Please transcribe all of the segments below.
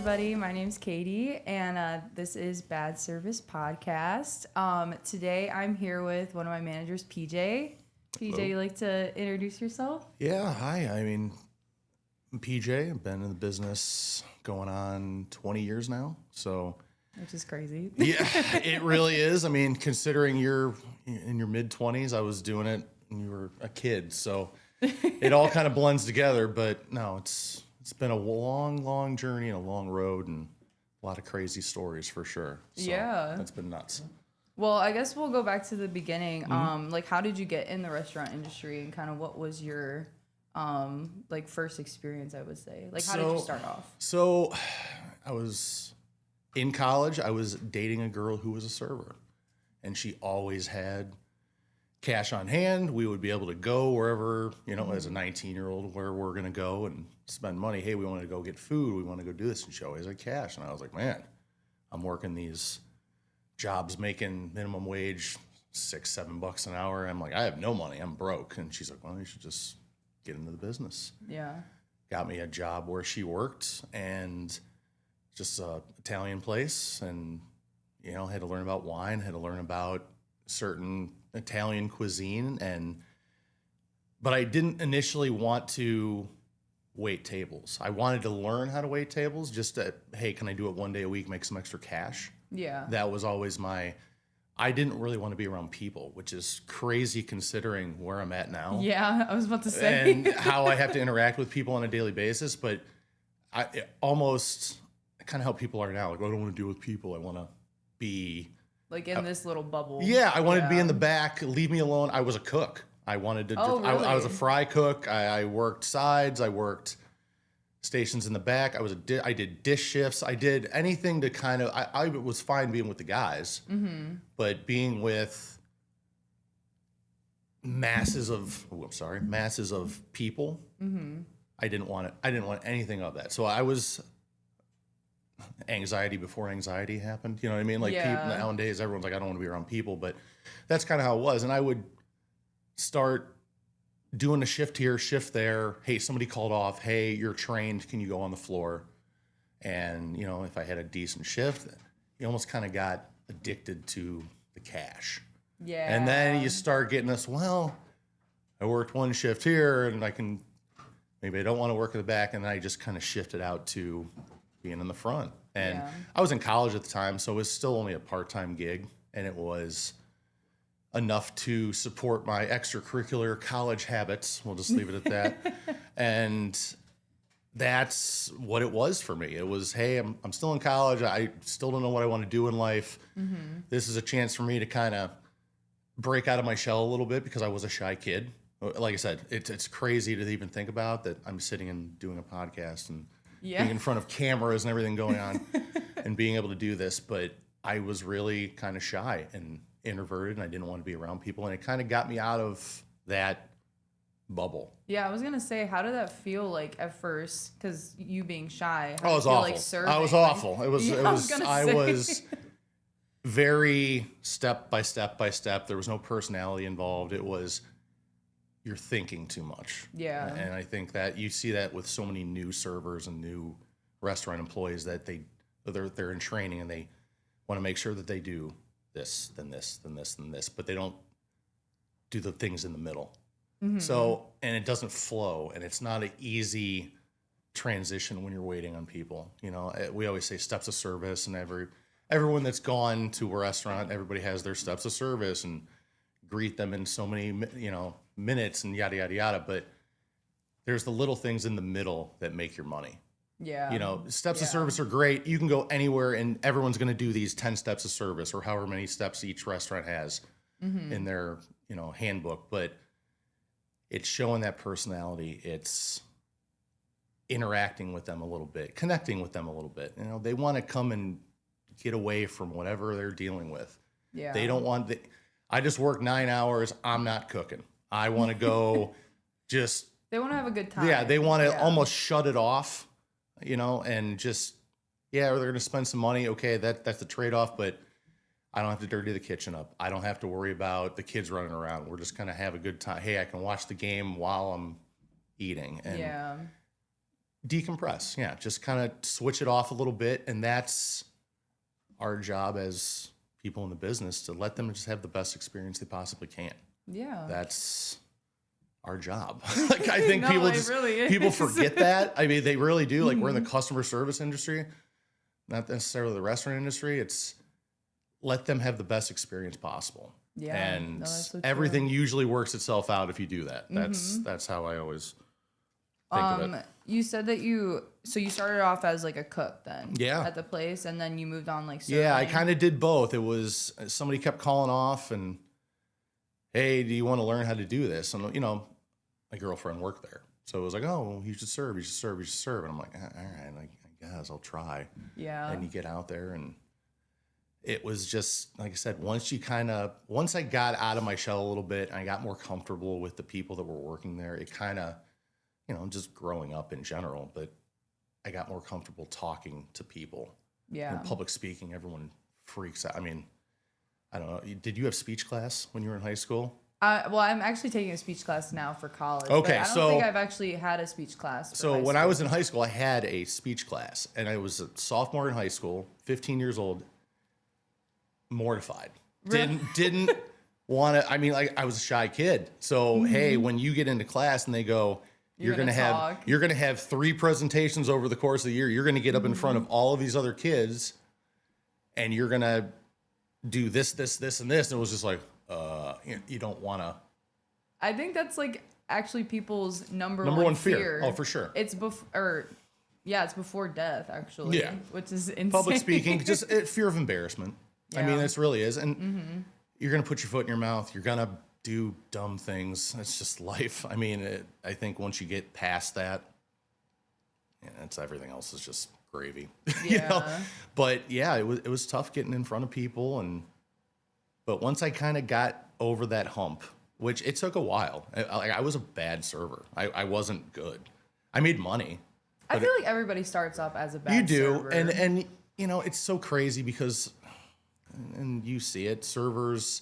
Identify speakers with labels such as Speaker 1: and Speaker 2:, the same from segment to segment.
Speaker 1: everybody. My name's Katie, and this is Bad Service Podcast. Today, I'm here with one of my managers, PJ. PJ,
Speaker 2: Hello.
Speaker 1: you like to introduce yourself?
Speaker 2: Yeah, hi. I'm PJ. I've been in the business going on 20 years now. So,
Speaker 1: Which is crazy.
Speaker 2: yeah, it really is. I mean, considering you're in your mid-20s, I was doing it when you were a kid. So it all kind of blends together. But no, it's been a long journey and a long road and a lot of crazy stories for sure. So
Speaker 1: Yeah.
Speaker 2: that's been nuts.
Speaker 1: Well, I guess we'll go back to the beginning. Like, how did you get in the restaurant industry, and kind of what was your first experience? I would say, like, how did you start off?
Speaker 2: So I was in college. I was dating a girl who was a server, and she always had cash on hand. We would be able to go wherever, as a 19-year-old, where we're going to go and spend money. Hey, we want to go get food. We want to go do this. And she always had cash. And I was like, man, I'm working these jobs making minimum wage, $6-7 an hour. I'm like, I have no money. I'm broke. And she's like, well, you should just get into the business.
Speaker 1: Yeah.
Speaker 2: Got me a job where she worked, and just a Italian place. And, had to learn about wine, had to learn about certain Italian cuisine. But I didn't initially want to wait tables. I wanted to learn how to wait tables just to, hey, can I do it one day a week, make some extra cash?
Speaker 1: Yeah.
Speaker 2: That was always I didn't really want to be around people, which is crazy considering where I'm at now.
Speaker 1: Yeah, I was about to say.
Speaker 2: And how I have to interact with people on a daily basis. But I kind of how people are now. Like, I don't want to deal with people. I want to be
Speaker 1: like in this little bubble.
Speaker 2: Yeah, I wanted to be in the back. Leave me alone. I was a cook. I wanted to.
Speaker 1: Oh, really?
Speaker 2: I was a fry cook. I worked sides. I worked stations in the back. I did dish shifts. I did anything to kind of. I was fine being with the guys, but being with masses of people. I didn't want it. I didn't want anything of that. So I was anxiety before anxiety happened. You know what I mean? Like,
Speaker 1: Yeah.
Speaker 2: people, nowadays, everyone's like, I don't want to be around people, but that's kind of how it was. And I would start doing a shift here, shift there. Hey, somebody called off. Hey, you're trained. Can you go on the floor? And, if I had a decent shift, you almost kind of got addicted to the cash.
Speaker 1: Yeah.
Speaker 2: And then you start getting this, well, I worked one shift here and maybe I don't want to work at the back. And then I just kind of shifted out to being in the front. And
Speaker 1: Yeah.
Speaker 2: I was in college at the time, so it was still only a part-time gig, and it was enough to support my extracurricular college habits. We'll just leave it at that. And that's what it was for me. It was, hey, I'm still in college. I still don't know what I want to do in life. This is a chance for me to kind of break out of my shell a little bit, because I was a shy kid. Like I said, it's crazy to even think about that I'm sitting and doing a podcast and being in front of cameras and everything going on and being able to do this. But I was really kind of shy and introverted, and I didn't want to be around people. And it kind of got me out of that bubble.
Speaker 1: Yeah, I was going to say, how did that feel like at first? Because you being shy.
Speaker 2: Oh, it was awful. I was awful. I was very step by step. There was no personality involved. It was, you're thinking too much.
Speaker 1: Yeah.
Speaker 2: And I think that you see that with so many new servers and new restaurant employees, that they're in training and they want to make sure that they do this, then this, then this, then this, but they don't do the things in the middle. So, and it doesn't flow, and it's not an easy transition when you're waiting on people. We always say steps of service, and everyone that's gone to a restaurant, everybody has their steps of service and greet them in so many, minutes and yada, yada, yada. But there's the little things in the middle that make your money.
Speaker 1: Yeah.
Speaker 2: Steps of service are great. You can go anywhere and everyone's going to do these 10 steps of service, or however many steps each restaurant has in their, handbook. But it's showing that personality. It's interacting with them a little bit, connecting with them a little bit. They want to come and get away from whatever they're dealing with.
Speaker 1: Yeah.
Speaker 2: They don't want I just work 9 hours. I'm not cooking. I want to go
Speaker 1: they want to have a good time.
Speaker 2: Yeah, they want to almost shut it off, and just, they're going to spend some money. Okay, that's the trade-off, but I don't have to dirty the kitchen up. I don't have to worry about the kids running around. We're just going to have a good time. Hey, I can watch the game while I'm eating. And decompress. Yeah, just kind of switch it off a little bit. And that's our job as people in the business, to let them just have the best experience they possibly can.
Speaker 1: Yeah.
Speaker 2: That's our job. Like, I think
Speaker 1: No,
Speaker 2: people
Speaker 1: it really is.
Speaker 2: people forget that. I mean, they really do. Like, we're in the customer service industry, not necessarily the restaurant industry. It's let them have the best experience possible.
Speaker 1: Yeah.
Speaker 2: And
Speaker 1: No, that's so
Speaker 2: everything
Speaker 1: true.
Speaker 2: usually works itself out if you do that. That's how I always think of it.
Speaker 1: You said that you started off as like a cook then.
Speaker 2: Yeah.
Speaker 1: At the place, and then you moved on like serving.
Speaker 2: Yeah, I kind of did both. It was somebody kept calling off and, hey, do you want to learn how to do this? And, you know, my girlfriend worked there. So it was like, oh, you should serve. And I'm like, all right, like, I guess I'll try.
Speaker 1: Yeah.
Speaker 2: And you get out there, and it was just, like I said, once I got out of my shell a little bit and I got more comfortable with the people that were working there, it kind of, you know, just growing up in general, but I got more comfortable talking to people.
Speaker 1: Yeah.
Speaker 2: And public speaking, everyone freaks out. I mean, I don't know. Did you have speech class when you were in high school?
Speaker 1: Well, I'm actually taking a speech class now for college.
Speaker 2: Okay,
Speaker 1: but I don't think I've actually had a speech class.
Speaker 2: So when I was in high school, I had a speech class, and I was a sophomore in high school, 15 years old, mortified. Didn't want to. I mean, like, I was a shy kid. So hey, when you get into class and they go, you're gonna have 3 presentations over the course of the year. You're gonna get up in front of all of these other kids, and you're gonna do this, and this. And it was just like, you don't want to.
Speaker 1: I think that's like actually people's number
Speaker 2: one fear. Oh, for sure.
Speaker 1: It's it's before death actually.
Speaker 2: Yeah.
Speaker 1: Which is insane.
Speaker 2: Public speaking, just fear of embarrassment.
Speaker 1: Yeah.
Speaker 2: I mean, this really is. And you're going to put your foot in your mouth. You're going to do dumb things. It's just life. I mean, I think once you get past that, it's everything else is just gravy.
Speaker 1: Yeah.
Speaker 2: You know? But yeah, it was tough getting in front of people. But once I kind of got over that hump, which it took a while. I was a bad server. I wasn't good. I made money.
Speaker 1: I feel like everybody starts off as a bad server.
Speaker 2: And you know, it's so crazy because, and you see it, servers,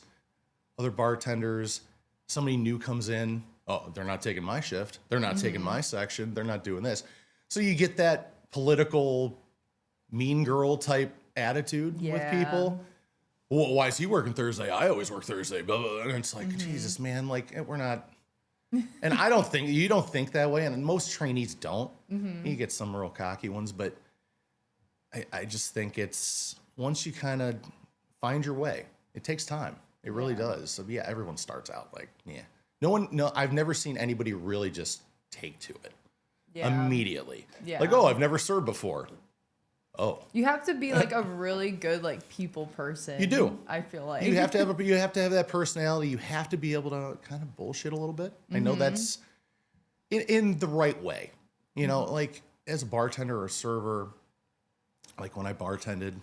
Speaker 2: other bartenders, somebody new comes in, oh, they're not taking my shift, they're not taking my section, they're not doing this. So you get that political mean girl type attitude with people. Well, why is he working Thursday? I always work Thursday. Blah, blah, blah. And it's like, Jesus, man, like, we're not. And I don't think you don't think that way, and most trainees don't. You get some real cocky ones, but I just think it's once you kind of find your way, it takes time. It really does. So yeah, everyone starts out like, no, I've never seen anybody really just take to it immediately. Yeah. Like, oh, I've never served before. Oh,
Speaker 1: you have to be like a really good like people person.
Speaker 2: You do.
Speaker 1: I feel like
Speaker 2: you have to have that personality. You have to be able to kind of bullshit a little bit. I know that's in the right way. You know, like as a bartender or a server, like when I bartended,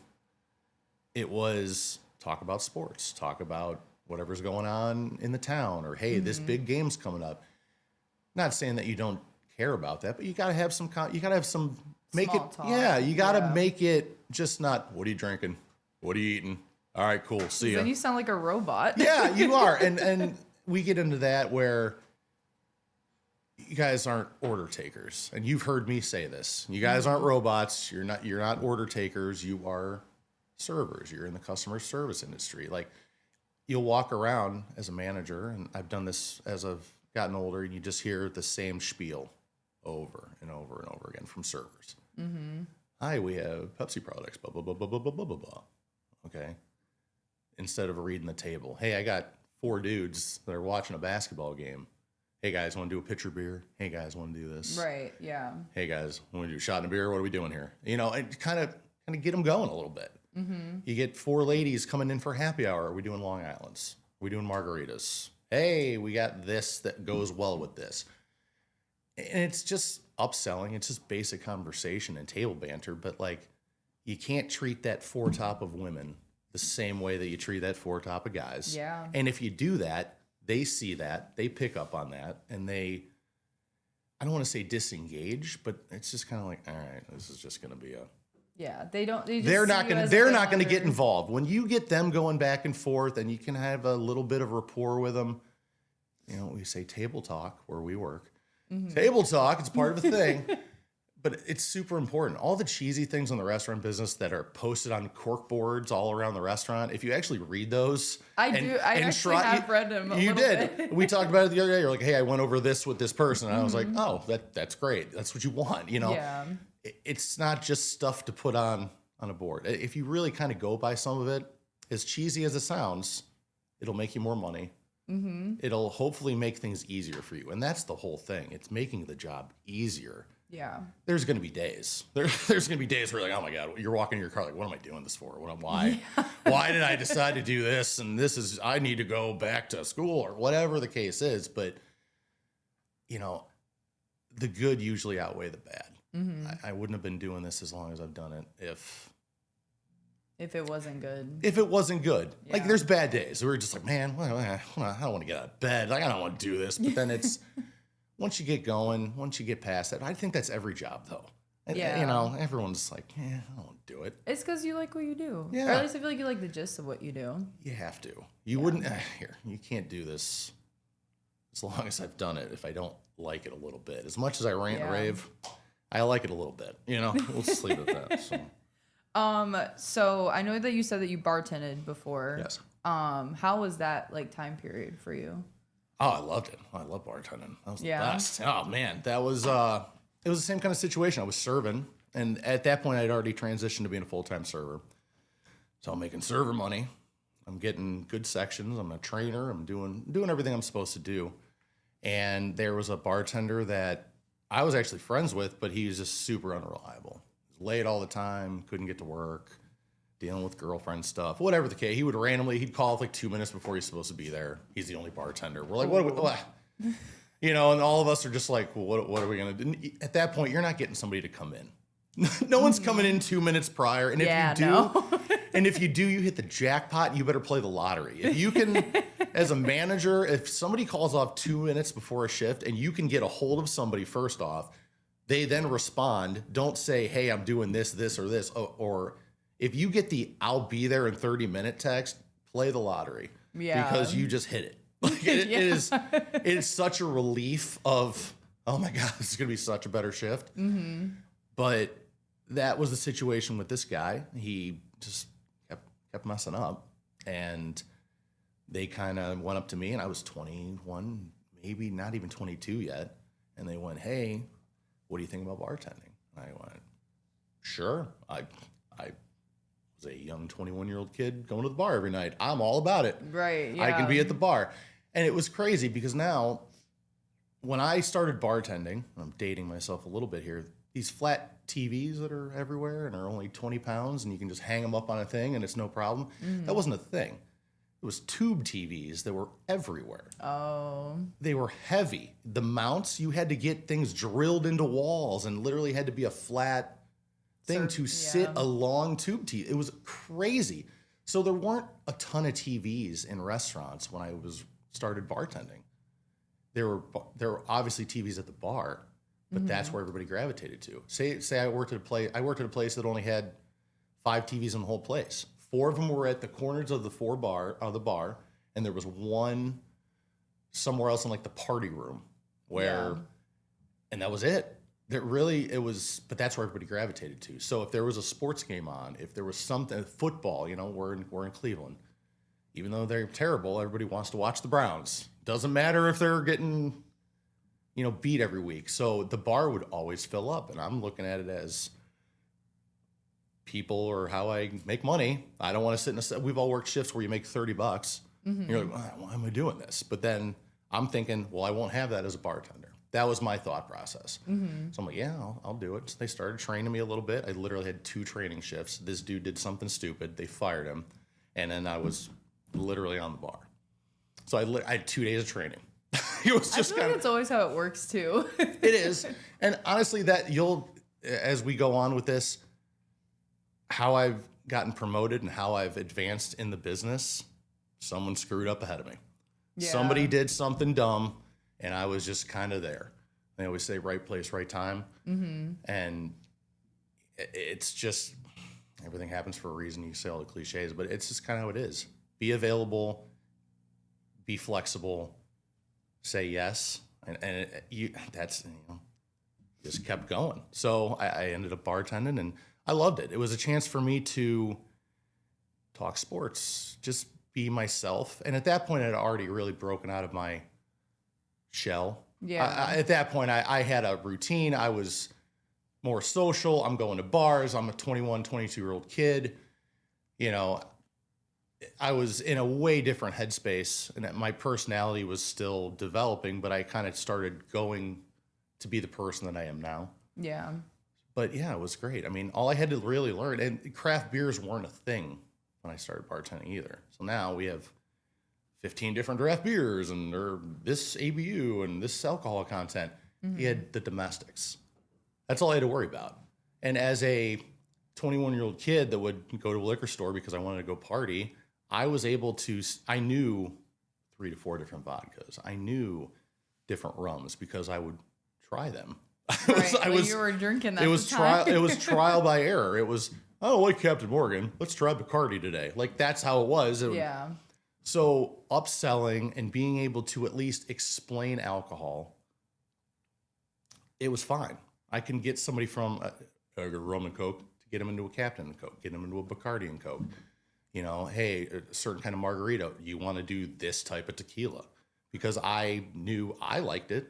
Speaker 2: it was talk about sports, talk about whatever's going on in the town, or hey, this big game's coming up. Not saying that you don't care about that, but you got to have some. You got to have some. Make
Speaker 1: small
Speaker 2: it,
Speaker 1: talk.
Speaker 2: yeah. You got to make it just not. What are you drinking? What are you eating? All right, cool. See ya.
Speaker 1: Then you sound like a robot.
Speaker 2: Yeah, you are, and we get into that where you guys aren't order takers, and you've heard me say this. You guys aren't robots. You're not order takers. You are servers. You're in the customer service industry. Like, you'll walk around as a manager, and I've done this as I've gotten older, and you just hear the same spiel over and over and over again from servers. Hi, we have Pepsi products, blah, blah, blah, blah, blah, blah, blah, blah. Okay. Instead of reading the table. Hey, I got 4 dudes that are watching a basketball game. Hey, guys, want to do a pitcher beer? Hey, guys, want to do this?
Speaker 1: Right, yeah.
Speaker 2: Hey, guys, want to do a shot in a beer? What are we doing here? You know, and kind of get them going a little bit. You get 4 ladies coming in for happy hour. Are we doing Long Islands? Are we doing margaritas? Hey, we got this that goes well with this. And it's just upselling. It's just basic conversation and table banter. But, like, you can't treat that foretop of women the same way that you treat that foretop of guys.
Speaker 1: Yeah.
Speaker 2: And if you do that, they see that, they pick up on that, and I don't want to say disengage, but it's just kind of like, all right, this is just going to be a.
Speaker 1: Yeah, they're
Speaker 2: not going to get involved. When you get them going back and forth, and you can have a little bit of rapport with them. You know, we say table talk where we work. Table talk, it's part of the thing. but it's super important. All the cheesy things in the restaurant business that are posted on cork boards all around the restaurant, if you actually read those,
Speaker 1: I actually have read them a little bit.
Speaker 2: We talked about it the other day. You're like, hey, I went over this with this person. And I was like, oh, that's great. That's what you want.
Speaker 1: Yeah.
Speaker 2: It's not just stuff to put on a board. If you really kind of go by some of it, as cheesy as it sounds, it'll make you more money. It'll hopefully make things easier for you. And that's the whole thing. It's making the job easier.
Speaker 1: Yeah.
Speaker 2: There's going to be days. There's going to be days where you're like, oh my God, you're walking in your car like, what am I doing this for? Why? Why did I decide to do this? And I need to go back to school or whatever the case is. But, the good usually outweigh the bad. I wouldn't have been doing this as long as I've done it if
Speaker 1: it wasn't good.
Speaker 2: If it wasn't good.
Speaker 1: Yeah.
Speaker 2: Like, there's bad days. We're just like, man, I don't want to get out of bed. Like, I don't want to do this. But then it's... Once you get going, once you get past that, I think that's every job, though.
Speaker 1: Yeah.
Speaker 2: Everyone's like, I don't want to do it.
Speaker 1: It's because you like what you do.
Speaker 2: Yeah.
Speaker 1: Or at least I feel like you like the gist of what you do.
Speaker 2: You have to. You wouldn't, you can't do this as long as I've done it if I don't like it a little bit. As much as I rant and rave, I like it a little bit. We'll just leave it at that.
Speaker 1: So I know that you said that you bartended before.
Speaker 2: Yes.
Speaker 1: How was that time period for you?
Speaker 2: Oh, I loved it. I love bartending. That was the best. Oh man, that was it was the same kind of situation. I was serving, and at that point, I'd already transitioned to being a full-time server. So I'm making server money. I'm getting good sections. I'm a trainer. I'm doing everything I'm supposed to do. And there was a bartender that I was actually friends with, but he was just super unreliable. He was late all the time. Couldn't get to work. Dealing with girlfriend stuff, whatever the case. He'd call like 2 minutes before he's supposed to be there. He's the only bartender. We're like, what? And all of us are just like, well, what are we going to do? At that point, you're not getting somebody to come in. No one's coming in 2 minutes prior. And if you do, you hit the jackpot. You better play the lottery. If you can, as a manager, if somebody calls off 2 minutes before a shift and you can get a hold of somebody first off, they then respond. Don't say, hey, I'm doing this, or this, or if you get the "I'll be there in 30-minute" text, play the lottery. Yeah. Because you just hit it. It is such a relief of, oh my God, this is going to be such a better shift. But that was the situation with this guy. He just kept messing up. And they kind of went up to me, and I was 21, maybe not even 22 yet. And they went, hey, what do you think about bartending? And I went, sure. I was a young 21-year-old kid going to the bar every night. I'm all about it.
Speaker 1: Right, yeah.
Speaker 2: I can be at the bar. And it was crazy because now, when I started bartending, I'm dating myself a little bit here, these flat TVs that are everywhere and are only 20 pounds and you can just hang them up on a thing and it's no problem. That wasn't a thing. It was tube TVs that were everywhere.
Speaker 1: Oh.
Speaker 2: They were heavy. The mounts, you had to get things drilled into walls and literally had to be a flat thing to sit a long tube TV. It was crazy. So there weren't a ton of TVs in restaurants when I started bartending. There were obviously TVs at the bar, but that's where everybody gravitated to. Say I worked at a place that only had 5 TVs in the whole place. 4 of them were at the corners of the bar, and there was one somewhere else in like the party room and that was it. But that's where everybody gravitated to. So if there was a sports game on, if there was something, football, we're in Cleveland. Even though they're terrible, everybody wants to watch the Browns. Doesn't matter if they're getting, beat every week. So the bar would always fill up, and I'm looking at it as people or how I make money. I don't want to sit we've all worked shifts where you make $30. You're like, why am I doing this? But then I'm thinking, well, I won't have that as a bartender. That was my thought process. So I'm like, yeah, I'll do it. So they started training me a little bit. I literally had 2 training shifts. This dude did something stupid. They fired him. And then I was literally on the bar. So I had 2 days of training. It was just
Speaker 1: I feel like that's always how it works too.
Speaker 2: It is. And honestly, as we go on with this, how I've gotten promoted and how I've advanced in the business, someone screwed up ahead of me. Yeah. Somebody did something dumb, and I was just kind of there. They always say right place, right time. And it's just, everything happens for a reason. You say all the cliches, but it's just kind of how it is. Be available, be flexible, say yes. just kept going. So I ended up bartending, and I loved it. It was a chance for me to talk sports, just be myself. And at that point, I had already really broken out of my shell.
Speaker 1: Yeah.
Speaker 2: At that point, I had a routine. I was more social. I'm going to bars. I'm a 21, 22-year-old kid. You know, I was in a way different headspace, and my personality was still developing, but I kind of started going to be the person that I am now.
Speaker 1: Yeah.
Speaker 2: But yeah, it was great. I mean, all I had to really learn, and craft beers weren't a thing when I started bartending either. So now we have 15 different draft beers, and or this ABU and this alcohol content. He had the domestics. That's all I had to worry about. And as a 21-year-old kid that would go to a liquor store because I wanted to go party, I was able to, I knew 3 to 4 different vodkas. I knew different rums because I would try them.
Speaker 1: You were drinking that.
Speaker 2: It was trial. It was trial by error. It was, I don't like Captain Morgan. Let's try Bacardi today. Like, that's how it was.
Speaker 1: Yeah.
Speaker 2: So upselling and being able to at least explain alcohol, it was fine. I can get somebody from a rum and Coke to get them into a Captain and Coke, get them into a Bacardi and Coke. You know, hey, a certain kind of margarita, you want to do this type of tequila. Because I knew I liked it.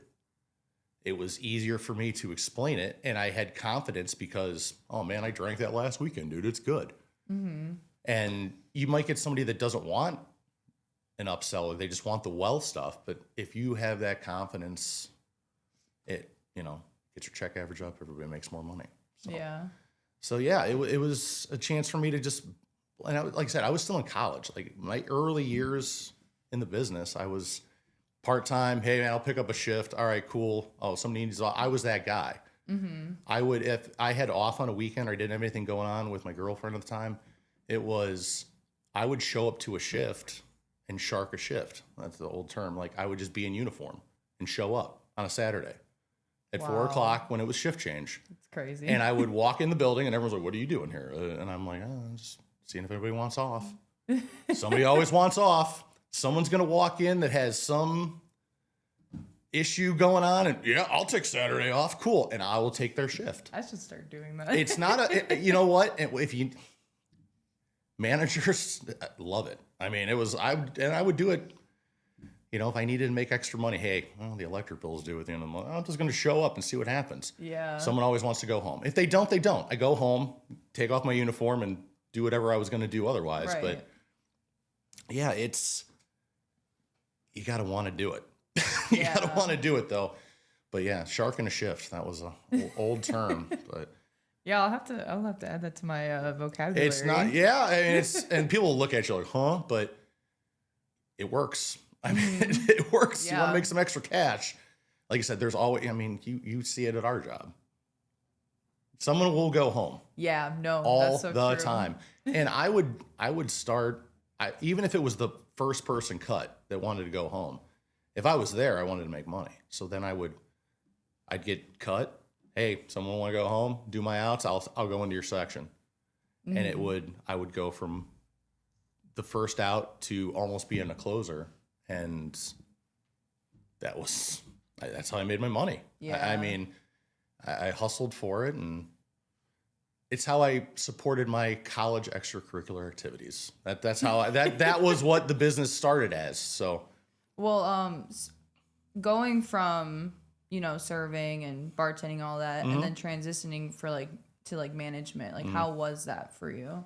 Speaker 2: It was easier for me to explain it. And I had confidence because, oh man, I drank that last weekend, dude. It's good. Mm-hmm. And you might get somebody that doesn't want an upseller. They just want the well stuff. But if you have that confidence, it, you know, gets your check average up. Everybody makes more money. So yeah, it was a chance for me to just, and like I said, I was still in college. Like my early years in the business, I was part-time. Hey man, I'll pick up a shift. All right, cool. Oh, somebody needs off. I was that guy. Mm-hmm. I would, if I had off on a weekend or I didn't have anything going on with my girlfriend at the time, I would show up to a shift and shark a shift. That's the old term. Like I would just be in uniform and show up on a Saturday at 4 o'clock when it was shift change.
Speaker 1: It's crazy.
Speaker 2: And I would walk in the building and everyone's like, what are you doing here? And I'm like, I'm just seeing if anybody wants off. Somebody always wants off. Someone's going to walk in that has some issue going on, and yeah, I'll take Saturday off. Cool. And I will take their shift.
Speaker 1: I should start doing that.
Speaker 2: It's not you know what? Managers love it. I mean, I would do it, you know, if I needed to make extra money. Hey, well, the electric bills due at the end of the month. I'm just going to show up and see what happens. Yeah. Someone always wants to go home. If they don't, they don't. I go home, take off my uniform, and do whatever I was going to do otherwise. Right. But yeah, you got to want to do it. You got to want to do it though. But yeah, sharking a shift. That was an old term, but
Speaker 1: yeah, I'll have to add that to my vocabulary.
Speaker 2: It's not, yeah. I mean, and people will look at you like, huh? But it works. I mean, it works. Yeah. You want to make some extra cash. Like I said, there's always, I mean, you see it at our job. Someone will go home.
Speaker 1: Yeah, no,
Speaker 2: all
Speaker 1: that's so
Speaker 2: the
Speaker 1: true.
Speaker 2: time. And I would start, even if it was the first person cut that wanted to go home. If I was there, I wanted to make money. So then I'd get cut. Hey, someone want to go home? Do my outs. I'll go into your section. Mm-hmm. And I would go from the first out to almost being a closer. And that's how I made my money. Yeah. I mean, I hustled for it, and it's how I supported my college extracurricular activities. That's how that was what the business started as. So,
Speaker 1: well, going from, you know, serving and bartending, all that, and then transitioning to management, how was that for you?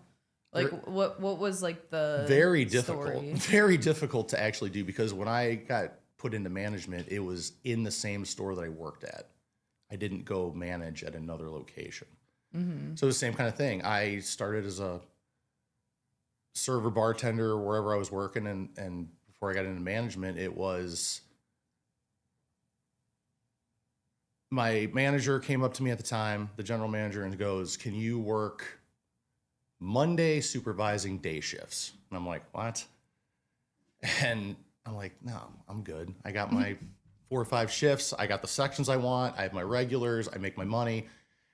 Speaker 1: Like, what was like the
Speaker 2: very difficult to actually do, because when I got put into management, it was in the same store that I worked at. I didn't go manage at another location. Mm-hmm. So the same kind of thing. I started as a server, bartender, wherever I was working, and before I got into management, it was my manager came up to me at the time, the general manager, and goes, "Can you work Monday supervising day shifts?" And I'm like, "What?" And I'm like, "No, I'm good. I got my 4 or 5 shifts. I got the sections I want. I have my regulars. I make my money."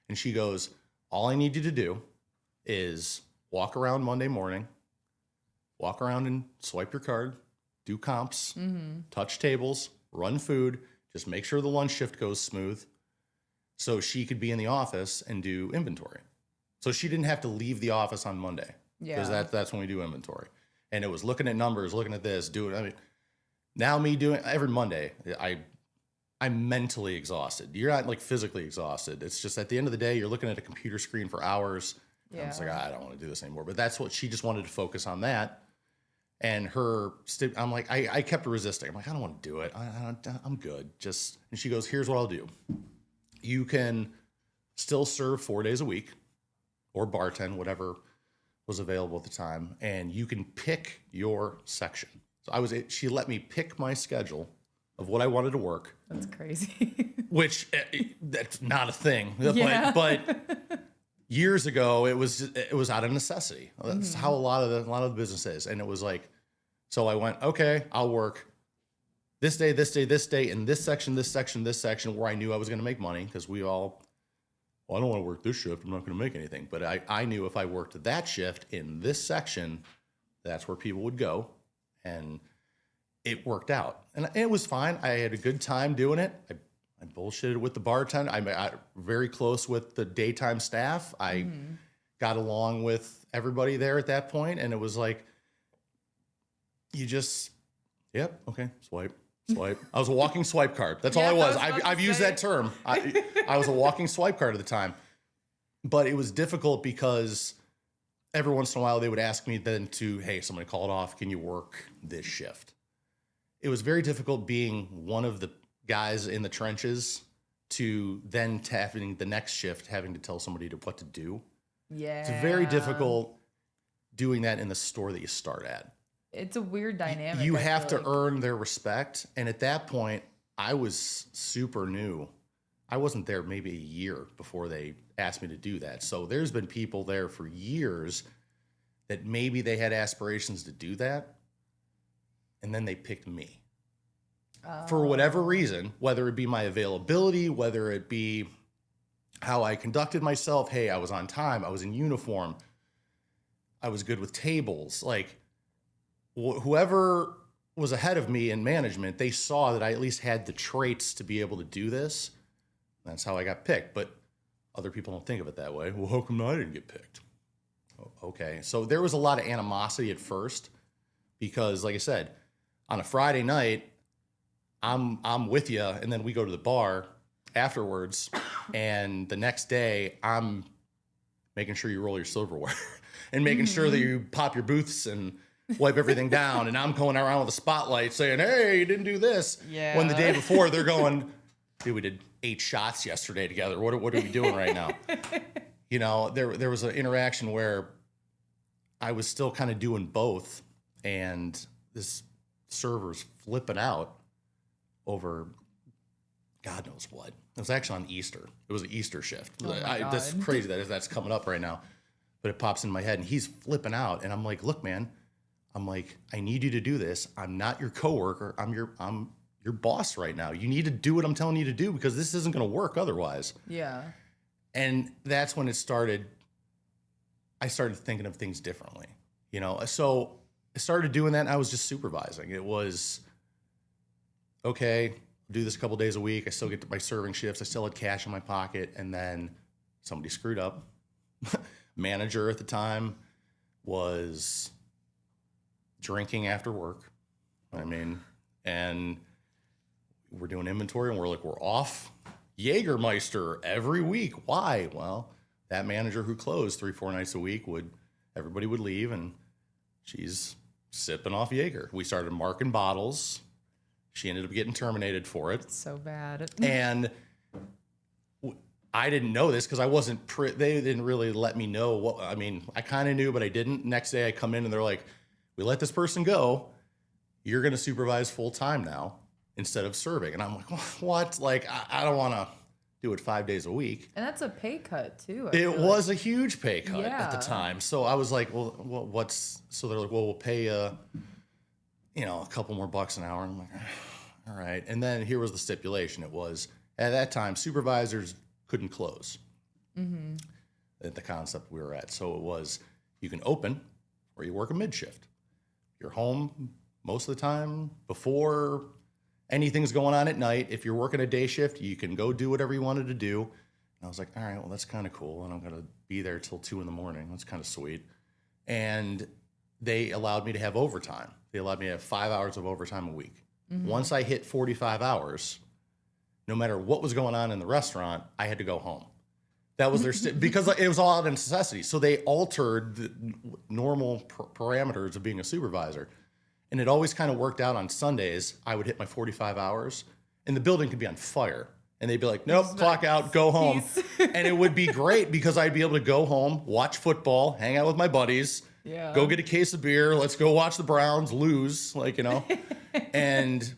Speaker 2: And she goes, "All I need you to do is walk around Monday morning, walk around and swipe your card, do comps, touch tables, run food, just make sure the lunch shift goes smooth. so she could be in the office and do inventory. So she didn't have to leave the office on Monday. Because that's when we do inventory. And it was looking at numbers, looking at this, doing, I mean, now me doing every Monday, I'm mentally exhausted. You're not like physically exhausted. It's just at the end of the day, you're looking at a computer screen for hours. Yeah. I'm just like, I don't want to do this anymore. But that's what she just wanted to focus on that. And I'm like, I kept resisting. I'm like, I don't want to do it. I'm good. And she goes, here's what I'll do. You can still serve 4 days a week or bartend, whatever was available at the time. And you can pick your section. So she let me pick my schedule of what I wanted to work.
Speaker 1: That's crazy.
Speaker 2: Which that's not a thing. Yeah. But years ago, it was out of necessity. That's how a lot of the business is. And it was like, so I went, okay, I'll work this day, in this section, where I knew I was going to make money because I don't want to work this shift. I'm not going to make anything. But I knew if I worked that shift in this section, that's where people would go. And it worked out. And it was fine. I had a good time doing it. I bullshitted with the bartender. I very close with the daytime staff. I got along with everybody there at that point. And it was like, yep, okay, swipe. I was a walking swipe card. That's all I was. I've used that term. I was a walking swipe card at the time. But it was difficult because every once in a while they would ask me then hey, somebody called off. Can you work this shift? It was very difficult being one of the guys in the trenches to then having the next shift, having to tell somebody what to do. Yeah. It's very difficult doing that in the store that you start at.
Speaker 1: It's a weird dynamic.
Speaker 2: You have to earn their respect. And at that point, I was super new. I wasn't there maybe a year before they asked me to do that. So there's been people there for years that maybe they had aspirations to do that. And then they picked me. For whatever reason, whether it be my availability, whether it be how I conducted myself. Hey, I was on time. I was in uniform. I was good with tables. Like, whoever was ahead of me in management, they saw that I at least had the traits to be able to do this. That's how I got picked. But other people don't think of it that way. Well, how come I didn't get picked? Okay. So there was a lot of animosity at first because, like I said, on a Friday night, I'm with you, and then we go to the bar afterwards, and the next day I'm making sure you roll your silverware and making sure that you pop your booths and wipe everything down, and I'm going around with a spotlight saying, hey, you didn't do this. Yeah. When the day before they're going, dude, we did 8 shots yesterday together. What are we doing right now? You know, there was an interaction where I was still kind of doing both, and this server's flipping out over God knows what. It was actually on Easter. It was an Easter shift. Oh that's crazy that that's coming up right now. But it pops in my head, and he's flipping out. And I'm like, look, man, I need you to do this. I'm not your coworker. I'm your boss right now. You need to do what I'm telling you to do because this isn't going to work otherwise. Yeah. And that's when I started thinking of things differently. You know, so I started doing that, and I was just supervising. It was, okay, do this a couple days a week. I still get to my serving shifts. I still had cash in my pocket. And then somebody screwed up. Manager at the time was drinking after work. And we're doing inventory, and we're off Jägermeister every week. Why? Well, that manager who closed 3-4 nights a week everybody would leave, and she's sipping off Jaeger. We started marking bottles. She ended up getting terminated for it.
Speaker 1: So bad.
Speaker 2: And I didn't know this because I wasn't, they didn't really let me know I kind of knew, but I didn't. Next day I come in and they're like, we let this person go. You're going to supervise full time now instead of serving. And I'm like, what? Like, I don't want to do it 5 days a week.
Speaker 1: And that's a pay cut too.
Speaker 2: It was a huge pay cut at the time. So I was like, so they're like, well, we'll pay a couple more bucks an hour. And I'm like, all right. And then here was the stipulation. It was, at that time, supervisors couldn't close at the concept we were at. So it was, you can open or you work a mid shift. You're home most of the time before anything's going on at night. If you're working a day shift, you can go do whatever you wanted to do. I was like, all right, well, that's kind of cool. And I'm going to be there till 2 a.m. That's kind of sweet. And they allowed me to have overtime. They allowed me to have 5 hours of overtime a week. Once I hit 45 hours, no matter what was going on in the restaurant, I had to go home. That was their because it was all out of necessity. So they altered the normal parameters of being a supervisor. And it always kind of worked out on Sundays. I would hit my 45 hours and the building could be on fire. And they'd be like, nope, clock out, go home. And it would be great because I'd be able to go home, watch football, hang out with my buddies, go get a case of beer. Let's go watch the Browns lose, and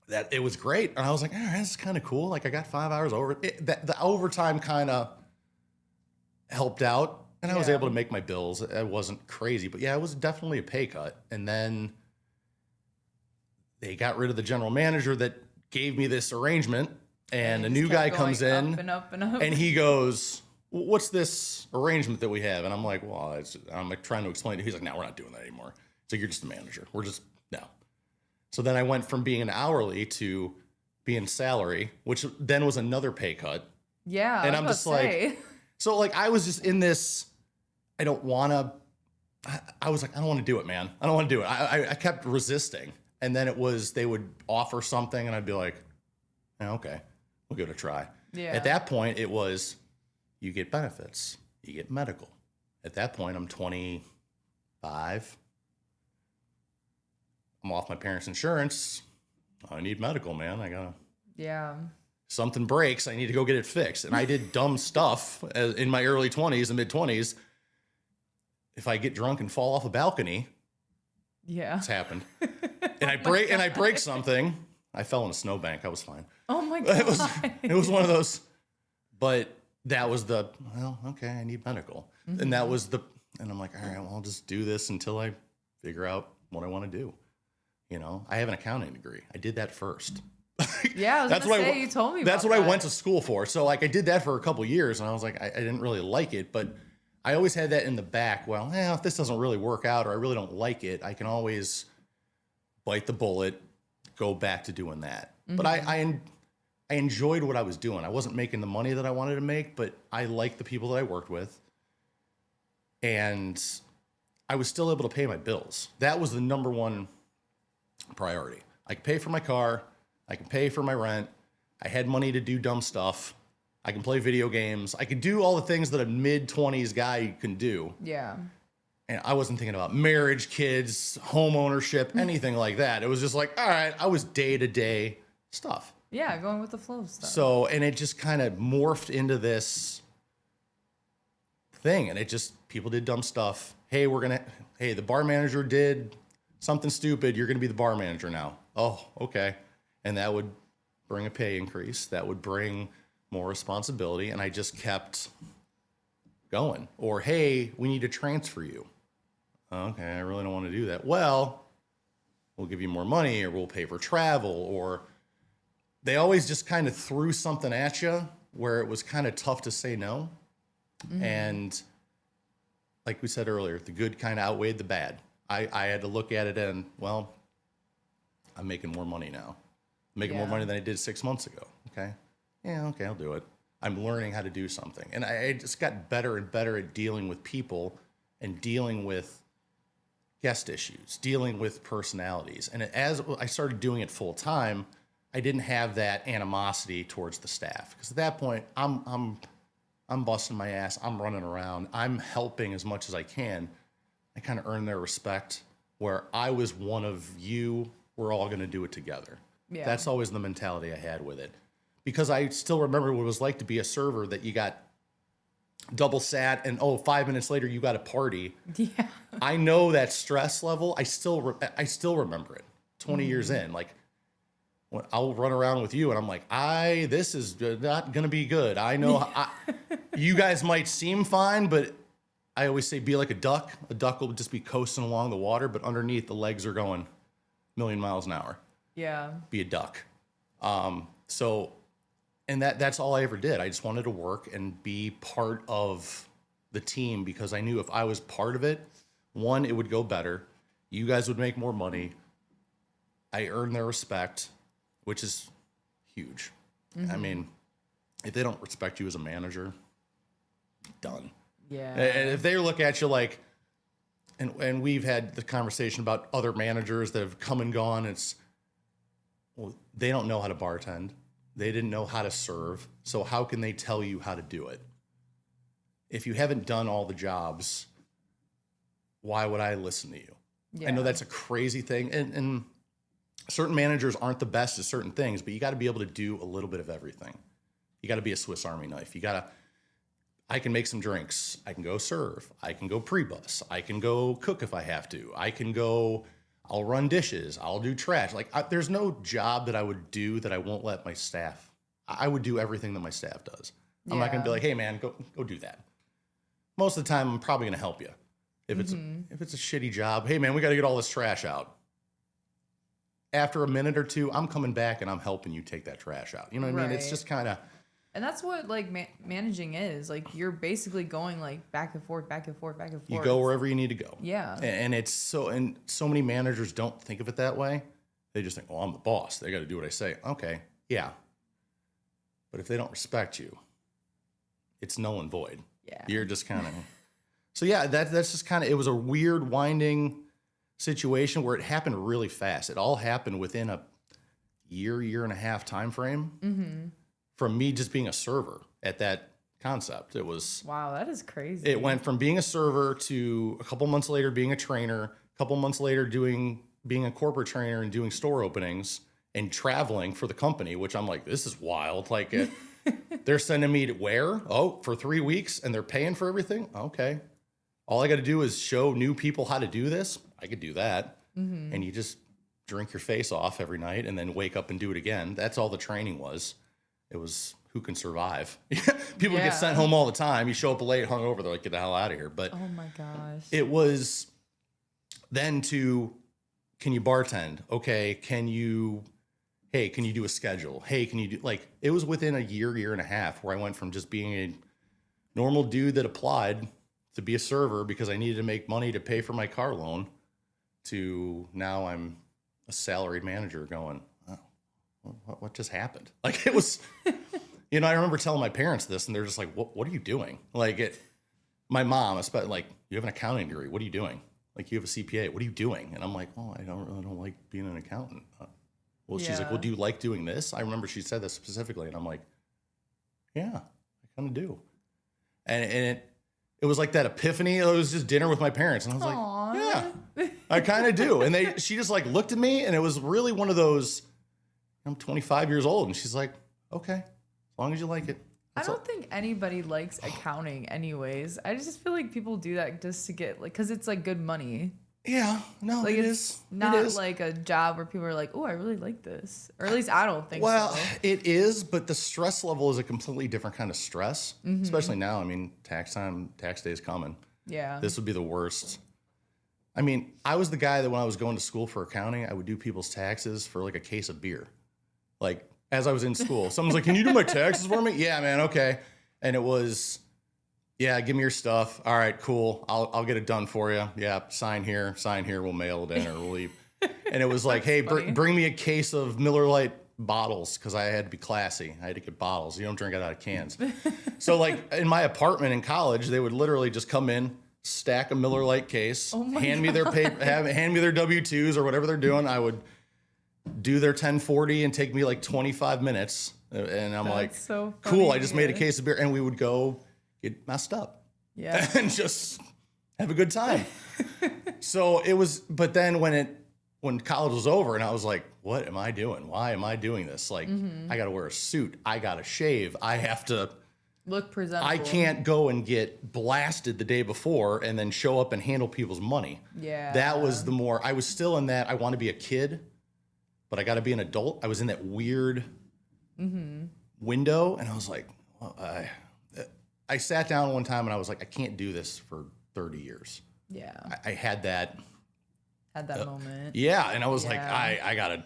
Speaker 2: that it was great. And I was like, all right, this is kind of cool. Like I got 5 hours over. The overtime kind of helped out. And I was able to make my bills. It wasn't crazy. But yeah, it was definitely a pay cut. And then they got rid of the general manager that gave me this arrangement. And a new guy comes in and he goes, what's this arrangement that we have? And I'm like, well, I'm like trying to explain it. He's like, no, we're not doing that anymore. It's like, you're just a manager. No. So then I went from being an hourly to being salary, which then was another pay cut.
Speaker 1: Yeah.
Speaker 2: And I'm just like, so like, I was just in this, I was like, I don't want to do it, man. I don't want to do it. I kept resisting. And then they would offer something and I'd be like, okay, we'll give it a try. Yeah. At that point, it was, you get benefits, you get medical. At that point, I'm 25. I'm off my parents' insurance. I need medical, man. Something breaks, I need to go get it fixed. And I did dumb stuff in my early 20s and mid 20s. If I get drunk and fall off a balcony, it's happened. And I break something. I fell in a snowbank. I was fine.
Speaker 1: Oh my God.
Speaker 2: It was one of those, but that was okay, I need medical. Mm-hmm. And and I'm like, all right, well, I'll just do this until I figure out what I want to do. I have an accounting degree. I did that first.
Speaker 1: Yeah, I was going to say, you told me about
Speaker 2: that's what I went to school for. So like I did that for a couple years and I was like, I didn't really like it, but I always had that in the back. Well, if this doesn't really work out or I really don't like it, I can always bite the bullet, go back to doing that. Mm-hmm. But I enjoyed what I was doing. I wasn't making the money that I wanted to make, but I liked the people that I worked with. And I was still able to pay my bills. That was the number one priority. I could pay for my car. I can pay for my rent. I had money to do dumb stuff. I can play video games. I could do all the things that a mid-20s guy can do.
Speaker 1: Yeah.
Speaker 2: And I wasn't thinking about marriage, kids, home ownership, anything like that. It was just like, all right, I was day-to-day stuff.
Speaker 1: Yeah, going with the flow stuff.
Speaker 2: So, and it just kind of morphed into this thing. And people did dumb stuff. Hey, the bar manager did something stupid. You're going to be the bar manager now. Oh, okay. And that would bring a pay increase. That would bring more responsibility. And I just kept going. Or, hey, we need to transfer you. Okay, I really don't want to do that. Well, we'll give you more money or we'll pay for travel. Or they always just kind of threw something at you where it was kind of tough to say no. Mm-hmm. And like we said earlier, the good kind of outweighed the bad. I had to look at it and, well, I'm making more money now. I'm making more money than I did 6 months ago. Okay. Yeah, okay, I'll do it. I'm learning how to do something. And I just got better and better at dealing with people and dealing with guest issues, dealing with personalities. And as I started doing it full time, I didn't have that animosity towards the staff. Because at that point, I'm busting my ass. I'm running around. I'm helping as much as I can. I kind of earned their respect where I was one of you. We're all going to do it together. Yeah. That's always the mentality I had with it. Because I still remember what it was like to be a server that you got double sat and 5 minutes later you got a party. Yeah. I know that stress level. I still remember it 20 years in. Like when I'll run around with you and I'm like, this is not going to be good. I know you guys might seem fine, but I always say be like a duck. A duck will just be coasting along the water, but underneath the legs are going a million miles an hour.
Speaker 1: Yeah.
Speaker 2: Be a duck. And that's all I ever did. I just wanted to work and be part of the team because I knew if I was part of it, one, it would go better. You guys would make more money. I earned their respect, which is huge. Mm-hmm. I mean, if they don't respect you as a manager, done.
Speaker 1: Yeah.
Speaker 2: And if they look at you like, and we've had the conversation about other managers that have come and gone. Well, they don't know how to bartend. They didn't know how to serve. So how can they tell you how to do it? If you haven't done all the jobs, why would I listen to you? Yeah. I know that's a crazy thing. And certain managers aren't the best at certain things, but you got to be able to do a little bit of everything. You got to be a Swiss Army knife. I can make some drinks. I can go serve. I can go pre-bus. I can go cook if I have to. I'll run dishes. I'll do trash. There's no job that I would do that I won't let my staff. I would do everything that my staff does. I'm not going to be like, hey man, go do that. Most of the time, I'm probably going to help you. If it's a shitty job, hey man, we got to get all this trash out. After a minute or two, I'm coming back and I'm helping you take that trash out. You know what I mean? It's just kind of.
Speaker 1: And that's what managing is. You're basically going back and forth, back and forth, back and forth.
Speaker 2: You go wherever you need to go.
Speaker 1: Yeah.
Speaker 2: And so many managers don't think of it that way. They just think, I'm the boss. They got to do what I say. Okay. Yeah. But if they don't respect you, it's null and void.
Speaker 1: Yeah.
Speaker 2: You're just kind of. So yeah, that's just kind of, it was a weird winding situation where it happened really fast. It all happened within a year and a half time frame. Mm-hmm. From me just being a server at that concept. It was...
Speaker 1: Wow, that is crazy.
Speaker 2: It went from being a server to a couple months later being a trainer, a couple months later being a corporate trainer and doing store openings and traveling for the company, which I'm like, this is wild. They're sending me to where? Oh, for 3 weeks and they're paying for everything? Okay. All I got to do is show new people how to do this. I could do that. Mm-hmm. And you just drink your face off every night and then wake up and do it again. That's all the training was. It was who can survive. People get sent home all the time. You show up late, hungover, they're like, get the hell out of here. But
Speaker 1: oh my gosh.
Speaker 2: It was then can you bartend? Okay, can you do a schedule? Hey, can you do it was within a year and a half where I went from just being a normal dude that applied to be a server because I needed to make money to pay for my car loan to now I'm a salaried manager going, what just happened? It was, I remember telling my parents this and they're just like, what are you doing? My mom, especially you have an accounting degree. What are you doing? You have a CPA. What are you doing? And I'm like, I don't like being an accountant. She's like, well, do you like doing this? I remember she said this specifically. And I'm like, yeah, I kind of do. And it was like that epiphany. It was just dinner with my parents. And I was like, yeah, I kind of do. And she just looked at me and it was really one of those, I'm 25 years old. And she's like, okay, as long as you like it.
Speaker 1: I don't think anybody likes accounting anyways. I just feel like people do that just to get because it's good money.
Speaker 2: Yeah, no, it is.
Speaker 1: Not a job where people are like, oh, I really like this. Or at least I don't think so.
Speaker 2: Well, it is, but the stress level is a completely different kind of stress, especially now. I mean, tax day is coming. Yeah. This would be the worst. I mean, I was the guy that when I was going to school for accounting, I would do people's taxes for a case of beer. As I was in school, someone's like, can you do my taxes for me? Yeah, man. Okay. And it was, yeah, give me your stuff. All right, cool. I'll get it done for you. Yeah. Sign here. We'll mail it in or we'll leave. And it was hey, bring me a case of Miller Lite bottles. Cause I had to be classy. I had to get bottles. You don't drink it out of cans. So in my apartment in college, they would literally just come in, stack a Miller Lite case, hand me their paper, hand me their W-2s or whatever they're doing. I would do their 1040 and take me 25 minutes. And I'm like, so cool. I just made a case of beer and we would go get messed up. Yeah. And just have a good time. So it was, but then when college was over and I was like, what am I doing? Why am I doing this? I got to wear a suit. I got to shave. I have to
Speaker 1: look presentable.
Speaker 2: I can't go and get blasted the day before and then show up and handle people's money. Yeah. That was I was still in that. I want to be a kid, but I got to be an adult. I was in that weird window, and I was like, well, I sat down one time, and I was like, I can't do this for 30 years. Yeah. I had that.
Speaker 1: Had that moment.
Speaker 2: Yeah, and I was like, I got to,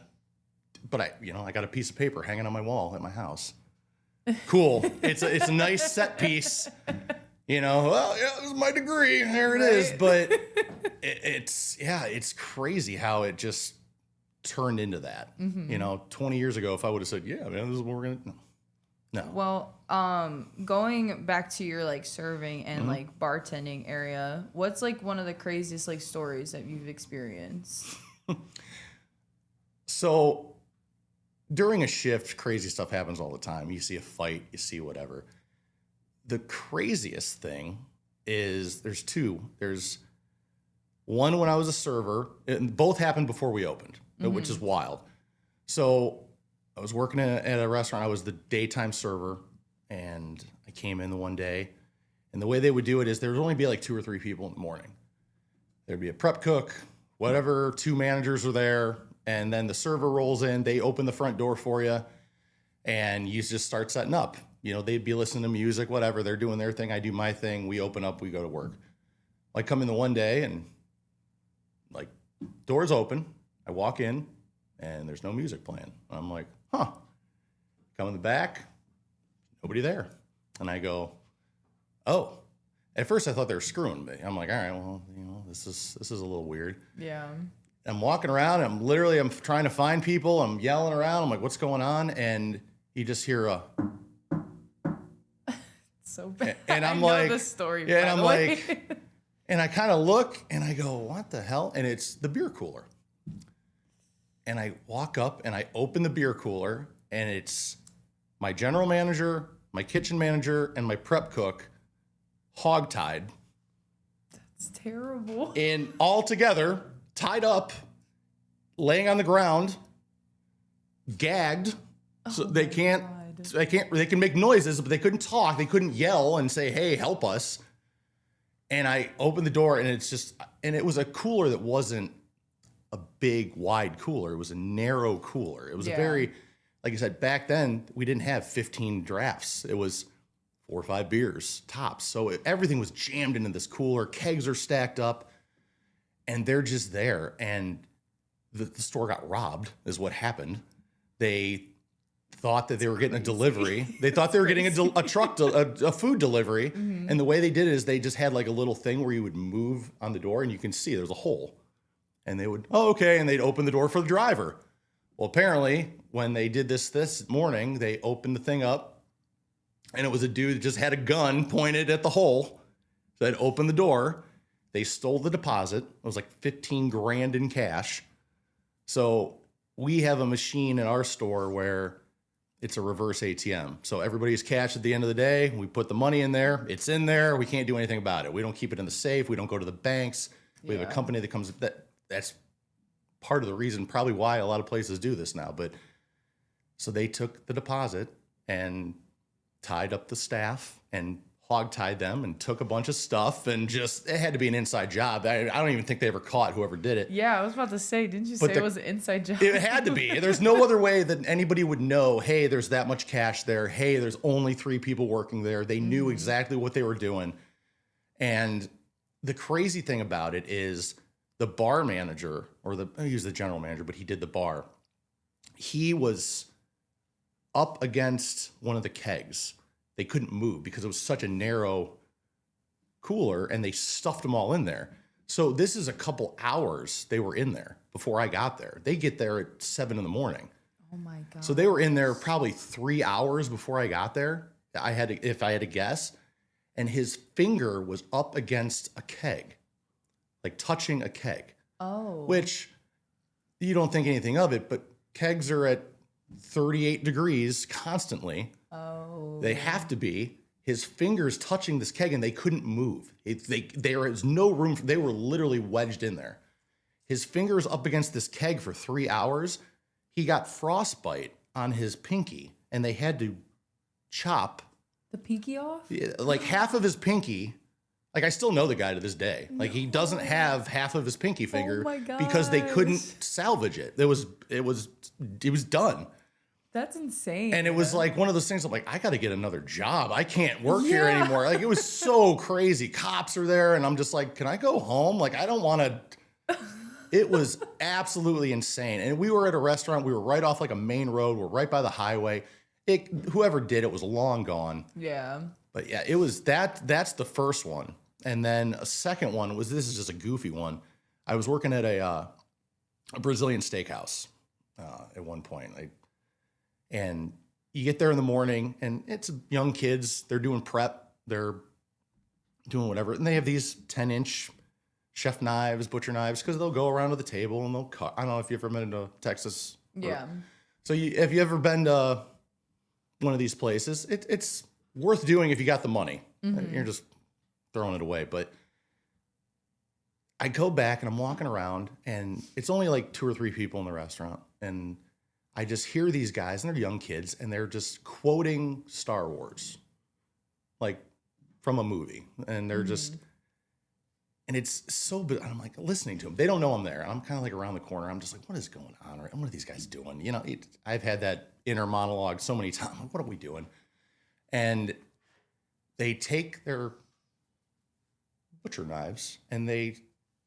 Speaker 2: but I got a piece of paper hanging on my wall at my house. Cool. It's a nice set piece. Well, yeah, this is my degree. There it is. But it's crazy how it just turned into that. 20 years ago, if I would have said, yeah, man, this is what we're going to, No.
Speaker 1: Well, going back to your like serving and like bartending area, what's like one of the craziest like stories that you've experienced?
Speaker 2: So during a shift, crazy stuff happens all the time. You see a fight, you see whatever. The craziest thing is there's two. There's one when I was a server, and both happened before we opened, which is wild. So I was working at a restaurant. I was the daytime server, and I came in the one day, and the way they would do it is there would only be like 2 or 3 people in the morning. There'd be a prep cook, whatever, 2 managers are there, and then the server rolls in. They open the front door for you, and you just start setting up. You know, they'd be listening to music, whatever. They're doing their thing. I do my thing. We open up. We go to work. I come in the one day, and like doors open. I walk in, and there's no music playing. I'm like, huh. Come in the back, nobody there. And I go, oh. At first I thought they were screwing me. I'm like, all right, well, you know, this is a little weird.
Speaker 1: Yeah.
Speaker 2: I'm walking around, I'm trying to find people. I'm yelling around. I'm like, what's going on? And you just hear a
Speaker 1: so bad.
Speaker 2: And I'm
Speaker 1: I
Speaker 2: like,
Speaker 1: know the story.
Speaker 2: Yeah, and I'm
Speaker 1: way.
Speaker 2: like, and I kind of look and I go, what the hell? And it's the beer cooler. And I walk up and I open the beer cooler, and it's my general manager, my kitchen manager, and my prep cook hogtied.
Speaker 1: It's terrible.
Speaker 2: And all together, tied up, laying on the ground, gagged. So they can't. They can make noises, but they couldn't talk. They couldn't yell and say, "Hey, help us." And I opened the door, and it was a cooler that wasn't a big, wide cooler. It was a narrow cooler. It was a very, like I said, back then we didn't have 15 drafts. It was 4 or 5 beers tops. So everything was jammed into this cooler. Kegs are stacked up, and they're just there. And the store got robbed, is what happened. They thought that they were getting a delivery. They thought they were getting a food delivery. Mm-hmm. And the way they did it is they just had like a little thing where you would move on the door, and you can see there's a hole. And they would, oh, okay. And they'd open the door for the driver. Well, apparently, when they did this morning, they opened the thing up, and it was a dude that just had a gun pointed at the hole. So they'd opened the door. They stole the deposit. It was like 15 grand in cash. So we have a machine in our store where it's a reverse ATM. So everybody's cash at the end of the day. We put the money in there. It's in there. We can't do anything about it. We don't keep it in the safe. We don't go to the banks. We have a company that comes. That's part of the reason, probably why a lot of places do this now. But so they took the deposit and tied up the staff and hog-tied them and took a bunch of stuff, and just, it had to be an inside job. I don't even think they ever caught whoever did it.
Speaker 1: Yeah, I was about to say, didn't you say it was an inside job?
Speaker 2: It had to be. There's no other way that anybody would know, hey, there's that much cash there. Hey, there's only 3 people working there. They knew exactly what they were doing. And the crazy thing about it is the bar manager, he was the general manager, but he did the bar. He was up against one of the kegs. They couldn't move because it was such a narrow cooler, and they stuffed them all in there. So this is a couple hours they were in there before I got there. They get there at 7 a.m.
Speaker 1: Oh my God.
Speaker 2: So they were in there probably 3 hours before I got there. If I had to guess. And his finger was up against a keg, like touching a keg.
Speaker 1: Oh.
Speaker 2: Which you don't think anything of it, but kegs are at 38 degrees constantly.
Speaker 1: Oh.
Speaker 2: They have to be. His fingers touching this keg, and they couldn't move. There was no room. They were literally wedged in there. His fingers up against this keg for 3 hours. He got frostbite on his pinky, and they had to chop
Speaker 1: the pinky off?
Speaker 2: Like half of his pinky. Like, I still know the guy to this day. Like, he doesn't have half of his pinky finger because they couldn't salvage it. It was done.
Speaker 1: That's insane.
Speaker 2: And it was like one of those things. I'm like, I got to get another job. I can't work here anymore. Like, it was so crazy. Cops are there, and I'm just like, can I go home? Like, I don't want to. It was absolutely insane. And we were at a restaurant. We were right off like a main road. We're right by the highway. Whoever did it was long gone.
Speaker 1: Yeah.
Speaker 2: But yeah, it was that's the first one. And then a second one this is just a goofy one. I was working at a Brazilian steakhouse at one point. And you get there in the morning and it's young kids. They're doing prep. They're doing whatever. And they have these 10-inch chef knives, butcher knives, because they'll go around to the table and they'll cut. I don't know if you've ever been to Texas.
Speaker 1: Yeah.
Speaker 2: So if you ever been to one of these places, it's worth doing if you got the money. You're just throwing it away. But I go back and I'm walking around and it's only like 2 or 3 people in the restaurant. And I just hear these guys, and they're young kids, and they're just quoting Star Wars, like from a movie. And they're just, and it's so, I'm like listening to them. They don't know I'm there. I'm kind of like around the corner. I'm just like, what is going on? What are these guys doing? You know, I've had that inner monologue so many times. Like, what are we doing? And they take their butcher knives and they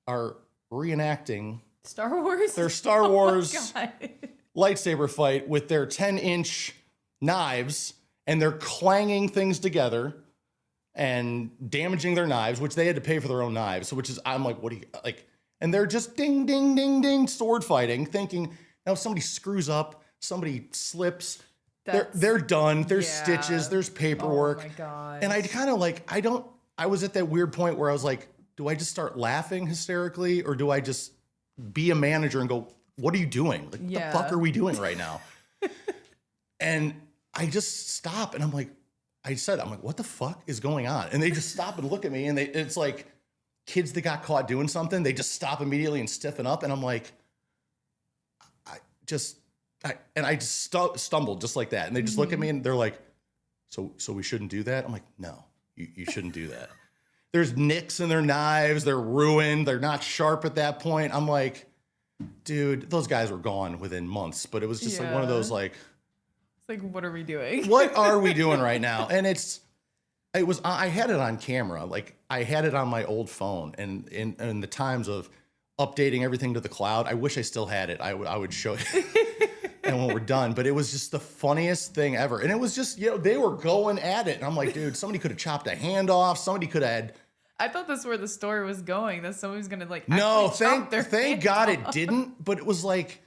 Speaker 2: are reenacting
Speaker 1: Star Wars?
Speaker 2: Their Star Wars
Speaker 1: God.
Speaker 2: lightsaber fight with their 10-inch knives, and they're clanging things together and damaging their knives, which they had to pay for their own knives. Which is, I'm like, what do you like? And they're just ding, ding, ding, ding, sword fighting, thinking now if somebody screws up, somebody slips, they're done. There's stitches, there's paperwork.
Speaker 1: Oh my God.
Speaker 2: And I kind of like, I was at that weird point where I was like, do I just start laughing hysterically, or do I just be a manager and go, what are you doing? Like, what the fuck are we doing right now? And I just stop and I'm like, what the fuck is going on? And they just stop and look at me, and it's like kids that got caught doing something. They just stop immediately and stiffen up. And I'm like, I just stumbled just like that. And they just look at me and they're like, so we shouldn't do that? I'm like, no, you shouldn't do that. There's nicks in their knives. They're ruined. They're not sharp at that point. I'm like, dude, those guys were gone within months. But it was just like one of those like,
Speaker 1: it's like, what are we doing?
Speaker 2: What are we doing right now? And I had it on camera. Like I had it on my old phone, and in the times of updating everything to the cloud, I wish I still had it. I would show you. And when we're done, but it was just the funniest thing ever. And it was just, they were going at it. And I'm like, dude, somebody could have chopped a hand off. Somebody could have had.
Speaker 1: I thought that's where the story was going. That somebody was going to like,
Speaker 2: no, thank God
Speaker 1: off.
Speaker 2: it didn't. But it was like,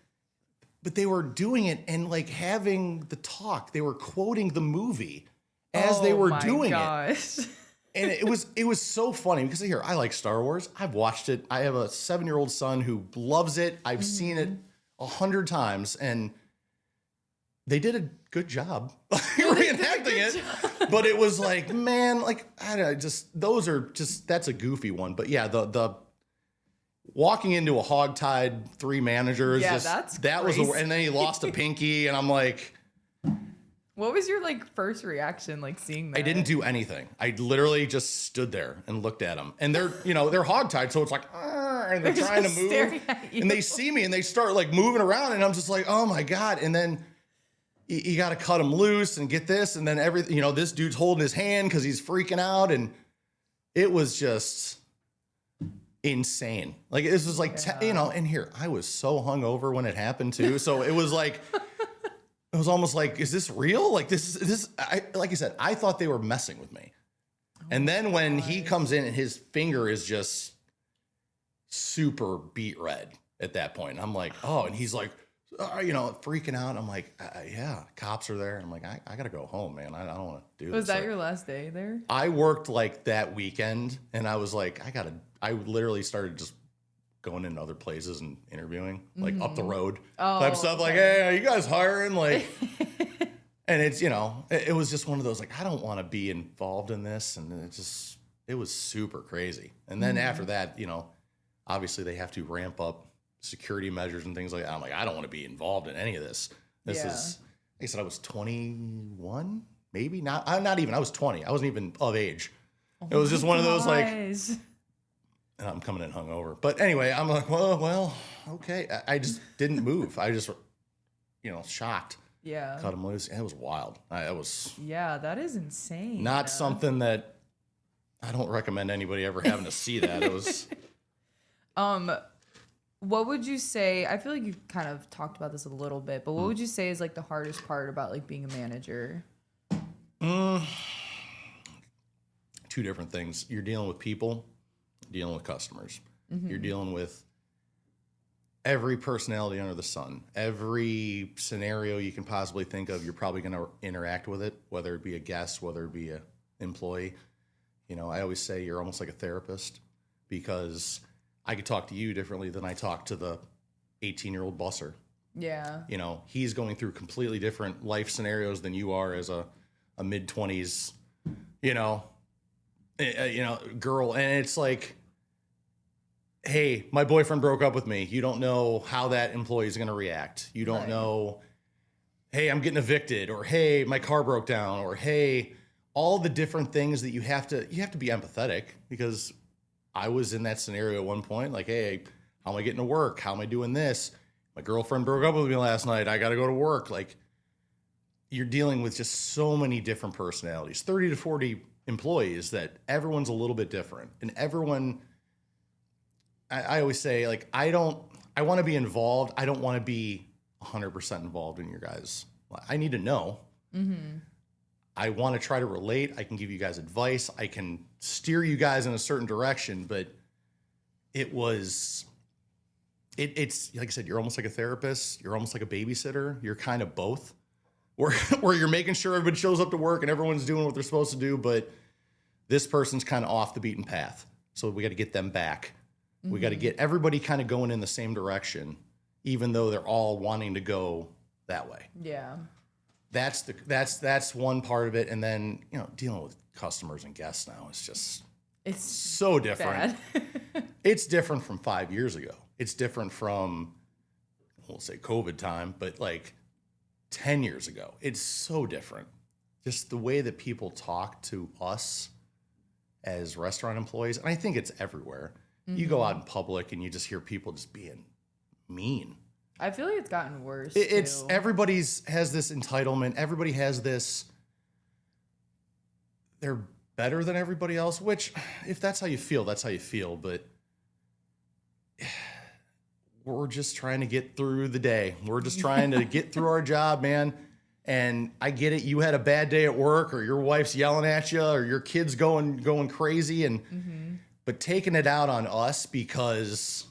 Speaker 2: but they were doing it and like having the talk. They were quoting the movie as they were doing it. And it was so funny because here, I like Star Wars. I've watched it. I have a 7-year-old son who loves it. I've seen it 100 times, and they did a good job reenacting it. But it was like, man, like I don't know, that's a goofy one. But yeah, the walking into a hogtied 3 managers, that was, and then he lost a pinky, and I'm like,
Speaker 1: what was your like first reaction, like seeing that?
Speaker 2: I didn't do anything. I literally just stood there and looked at them, and they're hogtied, so it's like, and they're trying to move, and they see me and they start like moving around, and I'm just like, oh my God, and then. You got to cut him loose and get this. And then this dude's holding his hand because he's freaking out. And it was just insane. Like, this was like, and here, I was so hungover when it happened too. So it was like, it was almost like, is this real? Like like I said, I thought they were messing with me. And then when he comes in and his finger is just super beet red at that point, I'm like, oh, and he's like, freaking out. I'm like, yeah, cops are there. I'm like, I got to go home, man. I don't want to do this.
Speaker 1: Was that your last day there?
Speaker 2: I worked like that weekend, and I was like, I literally started just going into other places and interviewing, like up the road type stuff. Like, hey, are you guys hiring? Like, and it's, it was just one of those, like, I don't want to be involved in this. And it was super crazy. And then after that, obviously they have to ramp up security measures and things like that. I'm like, I don't want to be involved in any of this. This is, like I said, I was 21, maybe not even. I was 20. I wasn't even of age. It was just one of those like, and I'm coming in hungover. But anyway, I'm like, well, okay. I just didn't move. I just, shocked.
Speaker 1: Yeah.
Speaker 2: Cut him loose. And it was wild.
Speaker 1: That is insane.
Speaker 2: Not something that I don't recommend anybody ever having to see that. It was.
Speaker 1: What would you say? I feel like you kind of talked about this a little bit, but what would you say is like the hardest part about like being a manager?
Speaker 2: 2 different things. You're dealing with people, dealing with customers. You're dealing with every personality under the sun, every scenario you can possibly think of, you're probably going to interact with it, whether it be a guest, whether it be an employee. You know, I always say you're almost like a therapist because I could talk to you differently than I talk to the 18-year-old busser.
Speaker 1: Yeah.
Speaker 2: You know, he's going through completely different life scenarios than you are as a mid-20s, girl. And it's like, hey, my boyfriend broke up with me. You don't know how that employee is going to react. You don't know, hey, I'm getting evicted, or hey, my car broke down, or hey, all the different things that you have to be empathetic, because I was in that scenario at one point, like, hey, how am I getting to work? How am I doing this? My girlfriend broke up with me last night. I got to go to work. Like, you're dealing with just so many different personalities, 30 to 40 employees that everyone's a little bit different. And everyone, I always say, like, I want to be involved. I don't want to be 100% involved in your guys. I need to know. Mm-hmm. I want to try to relate. I can give you guys advice. I can steer you guys in a certain direction, but it's like I said, you're almost like a therapist. You're almost like a babysitter. You're kind of both, where you're making sure everybody shows up to work and everyone's doing what they're supposed to do, but this person's kind of off the beaten path. So we got to get them back. Mm-hmm. We got to get everybody kind of going in the same direction, even though they're all wanting to go that way.
Speaker 1: Yeah.
Speaker 2: That's one part of it. And then, dealing with customers and guests now is just, it's so different. It's different from 5 years ago. It's different from, we'll say COVID time, but like 10 years ago. It's so different. Just the way that people talk to us as restaurant employees. And I think it's everywhere. Mm-hmm. You go out in public and you just hear people just being mean.
Speaker 1: I feel like it's gotten worse.
Speaker 2: It's everybody's has this entitlement. Everybody has this. They're better than everybody else, which if that's how you feel, that's how you feel. But we're just trying to get through the day. We're just trying to get through our job, man. And I get it. You had a bad day at work, or your wife's yelling at you, or your kid's going crazy, but taking it out on us because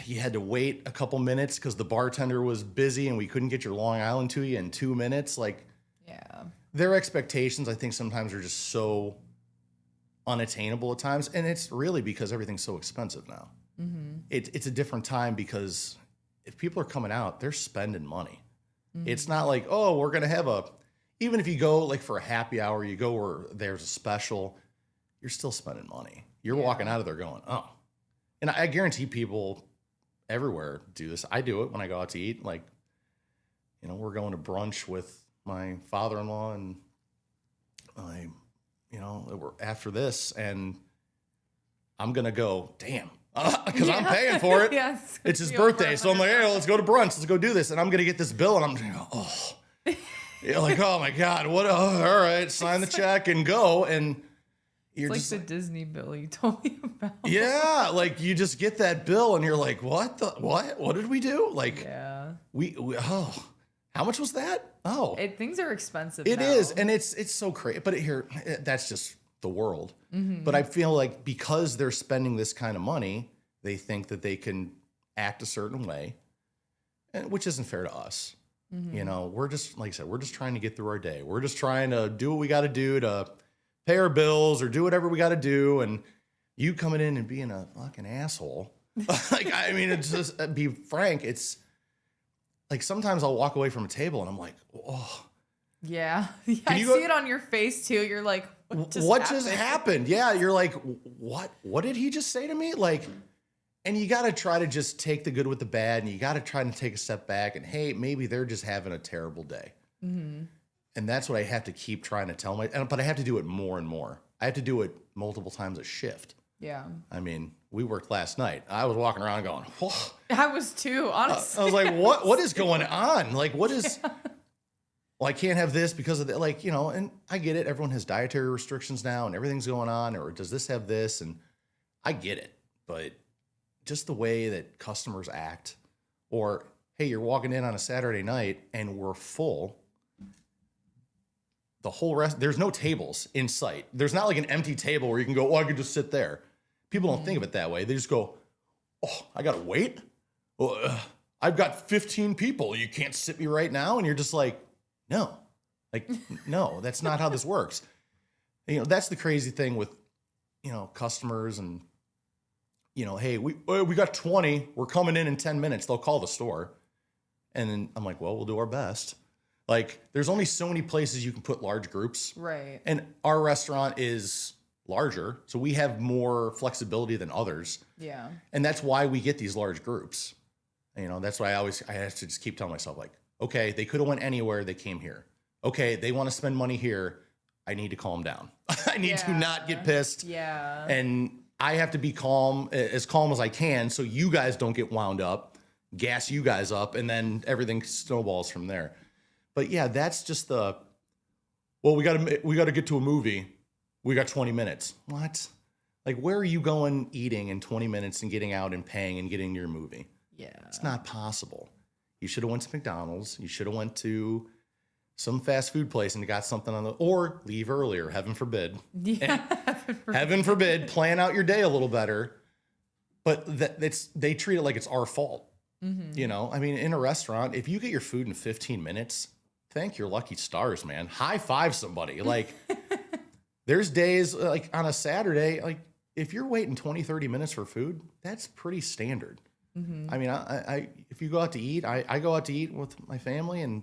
Speaker 2: you had to wait a couple minutes because the bartender was busy and we couldn't get your Long Island to you in 2 minutes. Like,
Speaker 1: yeah,
Speaker 2: their expectations, I think, sometimes are just so unattainable at times. And it's really because everything's so expensive now. Mm-hmm. It's a different time because if people are coming out, they're spending money. Mm-hmm. It's not like, oh, we're going to have even if you go like for a happy hour, you go where there's a special, you're still spending money. You're walking out of there going, oh. And I guarantee people everywhere do this. I do it when I go out to eat. Like, we're going to brunch with my father-in-law and we're after this, and I'm going to go, damn, because I'm paying for it. Yes, it's his birthday. So I'm like, hey, let's go to brunch. Let's go do this. And I'm going to get this bill, and I'm going to go, oh. You're like, oh, my God. What? All right, sign the check and go. And you're
Speaker 1: it's like the Disney bill you told me about.
Speaker 2: Yeah, like you just get that bill and you're like, what? What did we do? Like, yeah, we how much was that? Oh,
Speaker 1: things are expensive.
Speaker 2: It is, and it's so crazy. But that's just the world. Mm-hmm. But I feel like because they're spending this kind of money, they think that they can act a certain way, which isn't fair to us. Mm-hmm. We're just, like I said, we're just trying to get through our day. We're just trying to do what we got to do to pay our bills or do whatever we got to do. And you coming in and being a fucking asshole. Like, I mean, it's just, be frank, it's like sometimes I'll walk away from a table and I'm like, oh.
Speaker 1: Yeah. I see it on your face too. You're like, what just happened?
Speaker 2: Yeah. You're like, what did he just say to me? Like, and you got to try to just take the good with the bad, and you got to try to take a step back and, hey, maybe they're just having a terrible day. Mm-hmm. And that's what I have to keep trying to tell but I have to do it more and more. I have to do it multiple times a shift.
Speaker 1: Yeah.
Speaker 2: I mean, we worked last night. I was walking around going, whoa.
Speaker 1: I was too, honestly.
Speaker 2: I was like, what is going on? Like, what is, well, I can't have this because of that. Like, and I get it. Everyone has dietary restrictions now and everything's going on, or does this have this? And I get it. But just the way that customers act, or, hey, you're walking in on a Saturday night and we're full. The whole rest, there's no tables in sight. There's not like an empty table where you can go, I could just sit there. People don't think of it that way. They just go, oh, I got to wait? Well, I've got 15 people. You can't sit me right now? And you're just like, no. Like, no, that's not how this works. You know, that's the crazy thing with, you know, customers and, you know, hey, we got 20. We're coming in 10 minutes. They'll call the store. And then I'm like, well, we'll do our best. Like, there's only so many places you can put large groups.
Speaker 1: Right.
Speaker 2: And our restaurant is larger, so we have more flexibility than others.
Speaker 1: Yeah.
Speaker 2: And that's why we get these large groups. You know, that's why I have to just keep telling myself, like, okay, they could have went anywhere. They came here. Okay, they want to spend money here. I need to calm down. I need to not get pissed.
Speaker 1: Yeah.
Speaker 2: And I have to be calm as I can, so you guys don't get wound up, gas you guys up, and then everything snowballs from there. But yeah, that's just well, we got to get to a movie. We got 20 minutes. What? Like, where are you going eating in 20 minutes and getting out and paying and getting to your movie?
Speaker 1: Yeah.
Speaker 2: It's not possible. You should have went to McDonald's. You should have went to some fast food place and got something or leave earlier, heaven forbid.
Speaker 1: Yeah.
Speaker 2: Heaven forbid, plan out your day a little better. But they treat it like it's our fault. Mm-hmm. You know, I mean, in a restaurant, if you get your food in 15 minutes, thank your lucky stars, man. High five somebody. Like, there's days like on a Saturday, like if you're waiting 20, 30 minutes for food, that's pretty standard. Mm-hmm. I mean, I if you go out to eat, I go out to eat with my family, and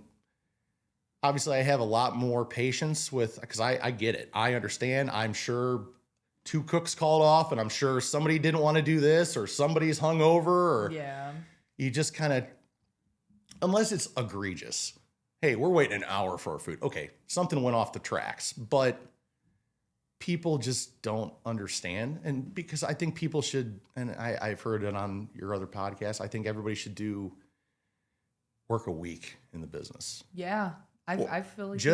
Speaker 2: obviously I have a lot more patience because I get it. I understand. I'm sure 2 cooks called off, and I'm sure somebody didn't want to do this, or somebody's hungover, or you just kind of, unless it's egregious. Hey, we're waiting an hour for our food. Okay, something went off the tracks, but people just don't understand. And because I think people should, and I've heard it on your other podcast, I think everybody should work a week in the business.
Speaker 1: Yeah, I feel like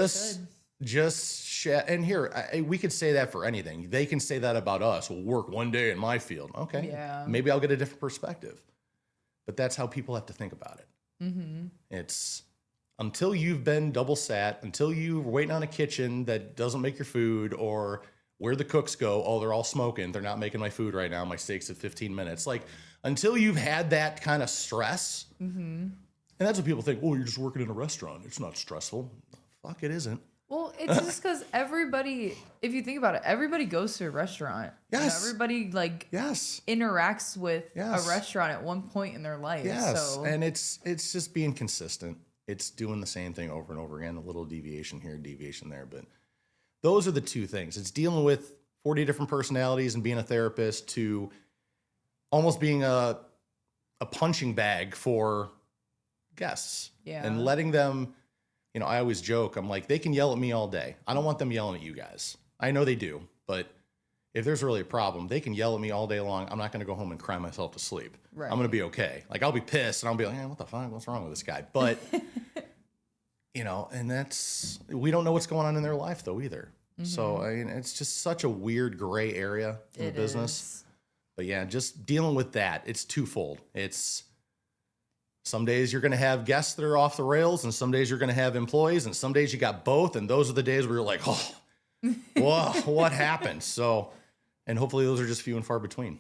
Speaker 2: and here, we could say that for anything. They can say that about us. We'll work one day in my field. Okay, maybe I'll get a different perspective. But that's how people have to think about it. Mm-hmm. It's until you've been double sat, until you're waiting on a kitchen that doesn't make your food, or where the cooks go, oh, they're all smoking. They're not making my food right now. My steak's at 15 minutes. Like, until you've had that kind of stress, and that's what people think, oh, you're just working in a restaurant. It's not stressful. Fuck, it isn't.
Speaker 1: Well, it's just because everybody, if you think about it, everybody goes to a restaurant.
Speaker 2: Yes.
Speaker 1: And everybody interacts with a restaurant at one point in their life.
Speaker 2: Yes. So. And it's just being consistent. It's doing the same thing over and over again, a little deviation here, deviation there. But those are the two things. It's dealing with 40 different personalities and being a therapist, to almost being a punching bag for guests. Yeah. And letting them, you know, I always joke, I'm like, they can yell at me all day. I don't want them yelling at you guys. I know they do, but if there's really a problem, they can yell at me all day long. I'm not going to go home and cry myself to sleep. Right. I'm going to be okay. Like, I'll be pissed and I'll be like, hey, what the fuck? What's wrong with this guy? But, you know, and we don't know what's going on in their life though either. Mm-hmm. So, I mean, it's just such a weird gray area in the business. But yeah, just dealing with that, it's twofold. It's some days you're going to have guests that are off the rails, and some days you're going to have employees, and some days you got both. And those are the days where you're like, oh, whoa, what happened? So, and hopefully those are just few and far between.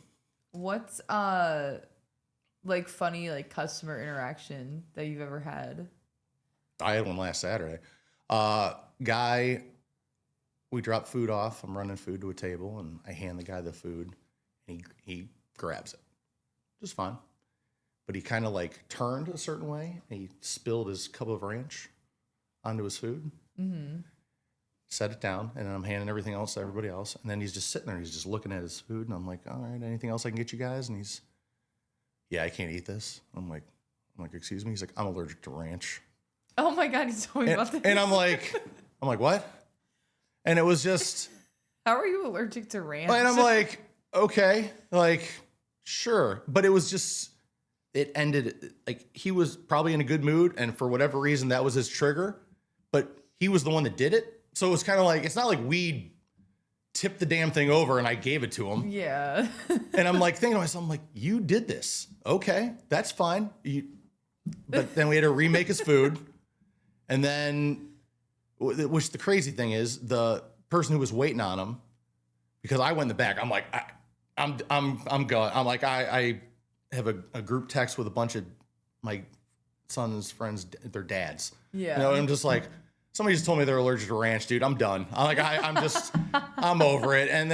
Speaker 2: What's
Speaker 1: like funny, like customer interaction that you've ever had?
Speaker 2: I had one last Saturday. Guy, we drop food off. I'm running food to a table, and I hand the guy the food, and he grabs it. Just fine. But he kind of like turned a certain way, and he spilled his cup of ranch onto his food. Mm-hmm. Set it down, and then I'm handing everything else to everybody else. And then he's just sitting there. He's just looking at his food, and I'm like, all right, anything else I can get you guys? And he's, yeah, I can't eat this. I'm like, excuse me? He's like, I'm allergic to ranch.
Speaker 1: Oh my God, he told me about this.
Speaker 2: And I'm like, what? And it was just.
Speaker 1: How are you allergic to ranch?
Speaker 2: And I'm like, okay, like, sure. But it was just, it ended, like, he was probably in a good mood, and for whatever reason, that was his trigger. But he was the one that did it. So it was kind of like, it's not like we tipped the damn thing over and I gave it to him. Yeah. And I'm like thinking to myself, I'm like, you did this. Okay, that's fine. But then we had to remake his food. And then, which the crazy thing is, the person who was waiting on him, because I went in the back, I'm like, I'm going. I'm like, have a group text with a bunch of my son's friends, their dads.
Speaker 1: Yeah.
Speaker 2: You know, I'm just like, somebody just told me they're allergic to ranch, dude. I'm done. I'm over it. And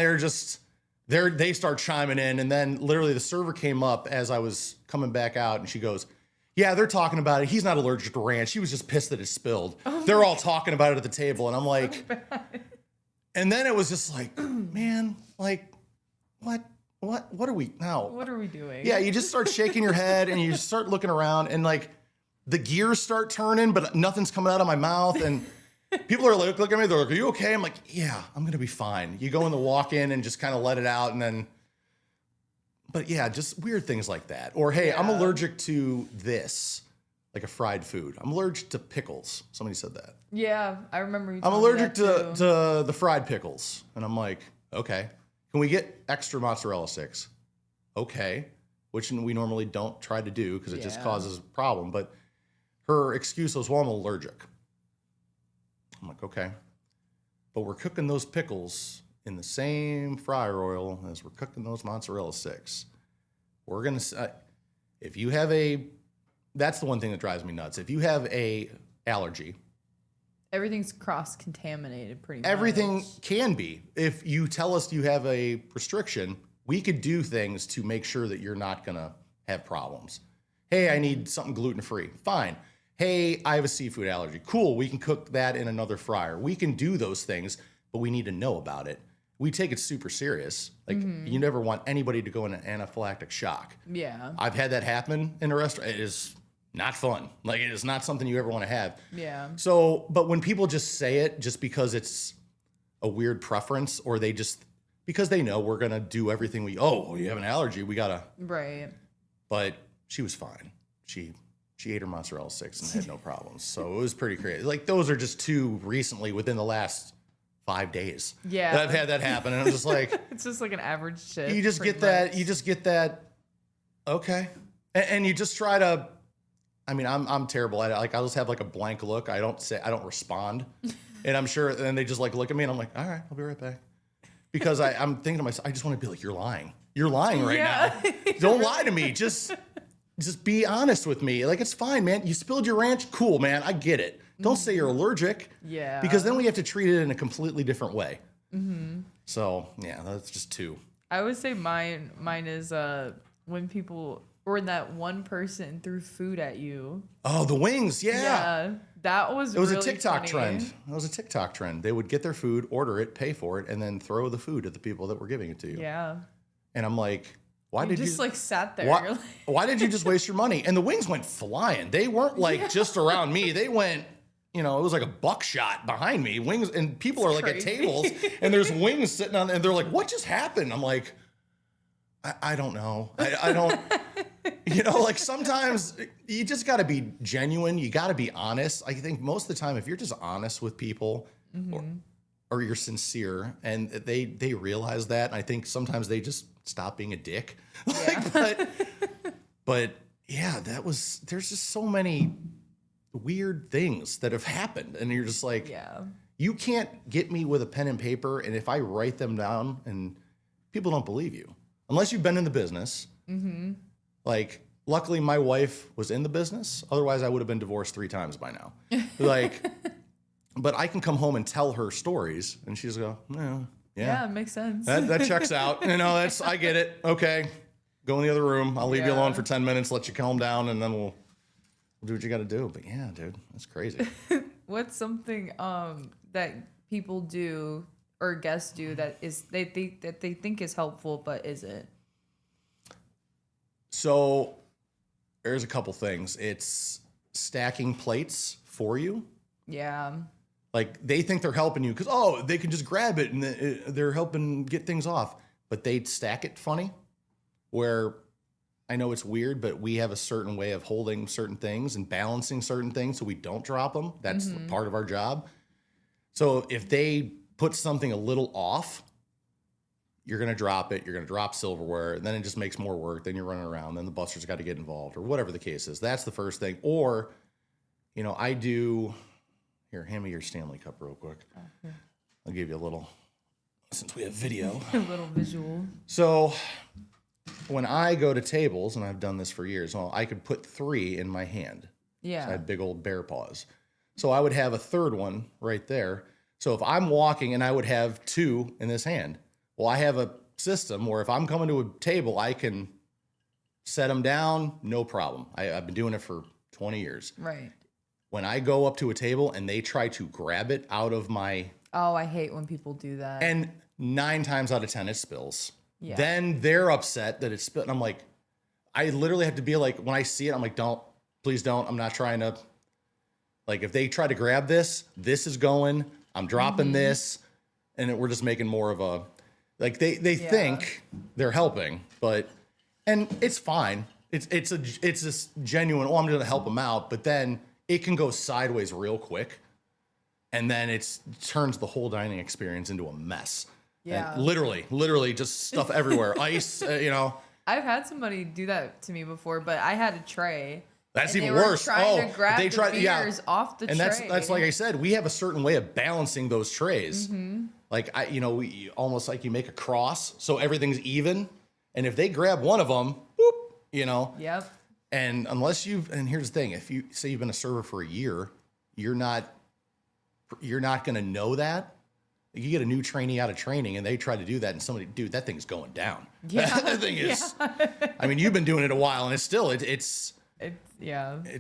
Speaker 2: they start chiming in. And then literally the server came up as I was coming back out and she goes, yeah, they're talking about it. He's not allergic to ranch. He was just pissed that it spilled. They're all talking about it at the table. And I'm like, and then it was just like, man, like, what are we now?
Speaker 1: What are we doing?
Speaker 2: Yeah, you just start shaking your head and you start looking around and like the gears start turning, but nothing's coming out of my mouth. And people are like, looking at me, they're like, are you okay? I'm like, yeah, I'm going to be fine. You go in the walk-in and just kind of let it out. And then, but yeah, just weird things like that. Or, hey, I'm allergic to this, like a fried food. I'm allergic to pickles. Somebody said that.
Speaker 1: Yeah, I remember you
Speaker 2: I'm
Speaker 1: telling me
Speaker 2: allergic
Speaker 1: that
Speaker 2: to the fried pickles. And I'm like, okay. Can we get extra mozzarella sticks? Okay. Which we normally don't try to do because it just causes a problem. But her excuse was, well, I'm allergic. I'm like, okay. But we're cooking those pickles in the same fryer oil as we're cooking those mozzarella sticks. We're going to, if you have that's the one thing that drives me nuts. If you have a allergy.
Speaker 1: Everything's cross-contaminated pretty much.
Speaker 2: Everything can be. If you tell us you have a restriction, we could do things to make sure that you're not going to have problems. Hey, I need something gluten-free. Fine. Hey, I have a seafood allergy. Cool, we can cook that in another fryer. We can do those things, but we need to know about it. We take it super serious. Like, you never want anybody to go in an anaphylactic shock.
Speaker 1: Yeah.
Speaker 2: I've had that happen in a restaurant. It is not fun. Like, it is not something you ever want to have.
Speaker 1: Yeah.
Speaker 2: So, but when people just say it just because it's a weird preference or because they know we're going to do everything you have an allergy, we got to.
Speaker 1: Right.
Speaker 2: But she was fine. She ate her mozzarella sticks and had no problems. So it was pretty crazy. Like, those are just two recently within the last 5 days.
Speaker 1: Yeah.
Speaker 2: That I've had that happen. And I'm just like.
Speaker 1: It's just like an average shift.
Speaker 2: You just get that. Okay. And you just try to. I mean, I'm terrible at it. Like, I'll just have like a blank look. I don't respond. And I'm sure, and they just like look at me and I'm like, all right, I'll be right back. Because I'm thinking to myself, I just want to be like, you're lying. You're lying right now. Don't lie to me. Just be honest with me. Like, it's fine, man. You spilled your ranch. Cool, man. I get it. Don't say you're allergic.
Speaker 1: Yeah.
Speaker 2: Because then we have to treat it in a completely different way. Mm-hmm. So, yeah, that's just two.
Speaker 1: I would say mine is when people, or that one person threw food at you.
Speaker 2: Oh, the wings. Yeah.
Speaker 1: Yeah. That was
Speaker 2: It was
Speaker 1: really
Speaker 2: a TikTok
Speaker 1: funny.
Speaker 2: trend. It was a TikTok trend. They would get their food, order it, pay for it, and then throw the food at the people that were giving it to you.
Speaker 1: Yeah.
Speaker 2: And I'm like, why did you
Speaker 1: just like sat there?
Speaker 2: Why, why did you just waste your money? And the wings went flying. They weren't like just around me. They went, it was like a buckshot behind me. Wings, and people are like at tables, and there's wings sitting on, and they're like, what just happened? I'm like, I don't know. I don't. Like, sometimes you just got to be genuine. You got to be honest. I think most of the time, if you're just honest with people, or you're sincere, and they realize that, and I think sometimes they just stop being a dick.
Speaker 1: Yeah.
Speaker 2: But yeah, there's just so many weird things that have happened, and you're just like, you can't get me with a pen and paper, and if I write them down, and people don't believe you unless you've been in the business. Mm-hmm. Like, luckily, my wife was in the business. Otherwise, I would have been divorced 3 times by now. But I can come home and tell her stories, and she's go, yeah,
Speaker 1: it makes sense.
Speaker 2: That checks out. I get it. Okay, go in the other room. I'll leave you alone for 10 minutes, let you calm down, and then we'll do what you got to do. But yeah, dude, that's crazy.
Speaker 1: What's something that people do or guests do that they think is helpful but isn't?
Speaker 2: So there's a couple things. It's stacking plates for you.
Speaker 1: Yeah.
Speaker 2: Like, they think they're helping you because, they can just grab it and they're helping get things off. But they stack it funny, where I know it's weird, but we have a certain way of holding certain things and balancing certain things so we don't drop them. That's part of our job. So if they put something a little off, you're going to drop it. You're going to drop silverware. And then it just makes more work. Then you're running around. Then the busters got to get involved or whatever the case is. That's the first thing. Or, I do... Here, hand me your Stanley Cup real quick. I'll give you a little, since we have video.
Speaker 1: A little visual.
Speaker 2: So when I go to tables, and I've done this for years, well, I could put 3 in my hand.
Speaker 1: Yeah.
Speaker 2: So I had big old bear paws. So I would have a third one right there. So if I'm walking and I would have 2 in this hand, well, I have a system where if I'm coming to a table, I can set them down, no problem. I've been doing it for 20 years.
Speaker 1: Right.
Speaker 2: When I go up to a table and they try to grab it out of my...
Speaker 1: Oh, I hate when people do that.
Speaker 2: And 9 times out of 10, it spills.
Speaker 1: Yeah.
Speaker 2: Then they're upset that it spilled. And I'm like, I literally have to be like, when I see it, I'm like, please don't. I'm not trying to... Like, if they try to grab this is going, I'm dropping this, and we're just making more of a, like, they think they're helping, but, and it's fine. It's this genuine, I'm going to help them out, but then it can go sideways real quick, and then it turns the whole dining experience into a mess.
Speaker 1: Yeah.
Speaker 2: And literally just stuff everywhere. Ice,
Speaker 1: I've had somebody do that to me before, but I had a tray.
Speaker 2: That's
Speaker 1: and
Speaker 2: even
Speaker 1: they were
Speaker 2: worse.
Speaker 1: Trying to grab the beers off the tray.
Speaker 2: And that's like I said, we have a certain way of balancing those trays. Like we almost like you make a cross so everything's even. And if they grab one of them, whoop,
Speaker 1: Yep.
Speaker 2: And and here's the thing, if you say you've been a server for a year, you're not going to know that. You get a new trainee out of training and they try to do that, and somebody, dude, that thing's going down.
Speaker 1: Yeah.
Speaker 2: That thing is. I mean, you've been doing it a while, and it's still it's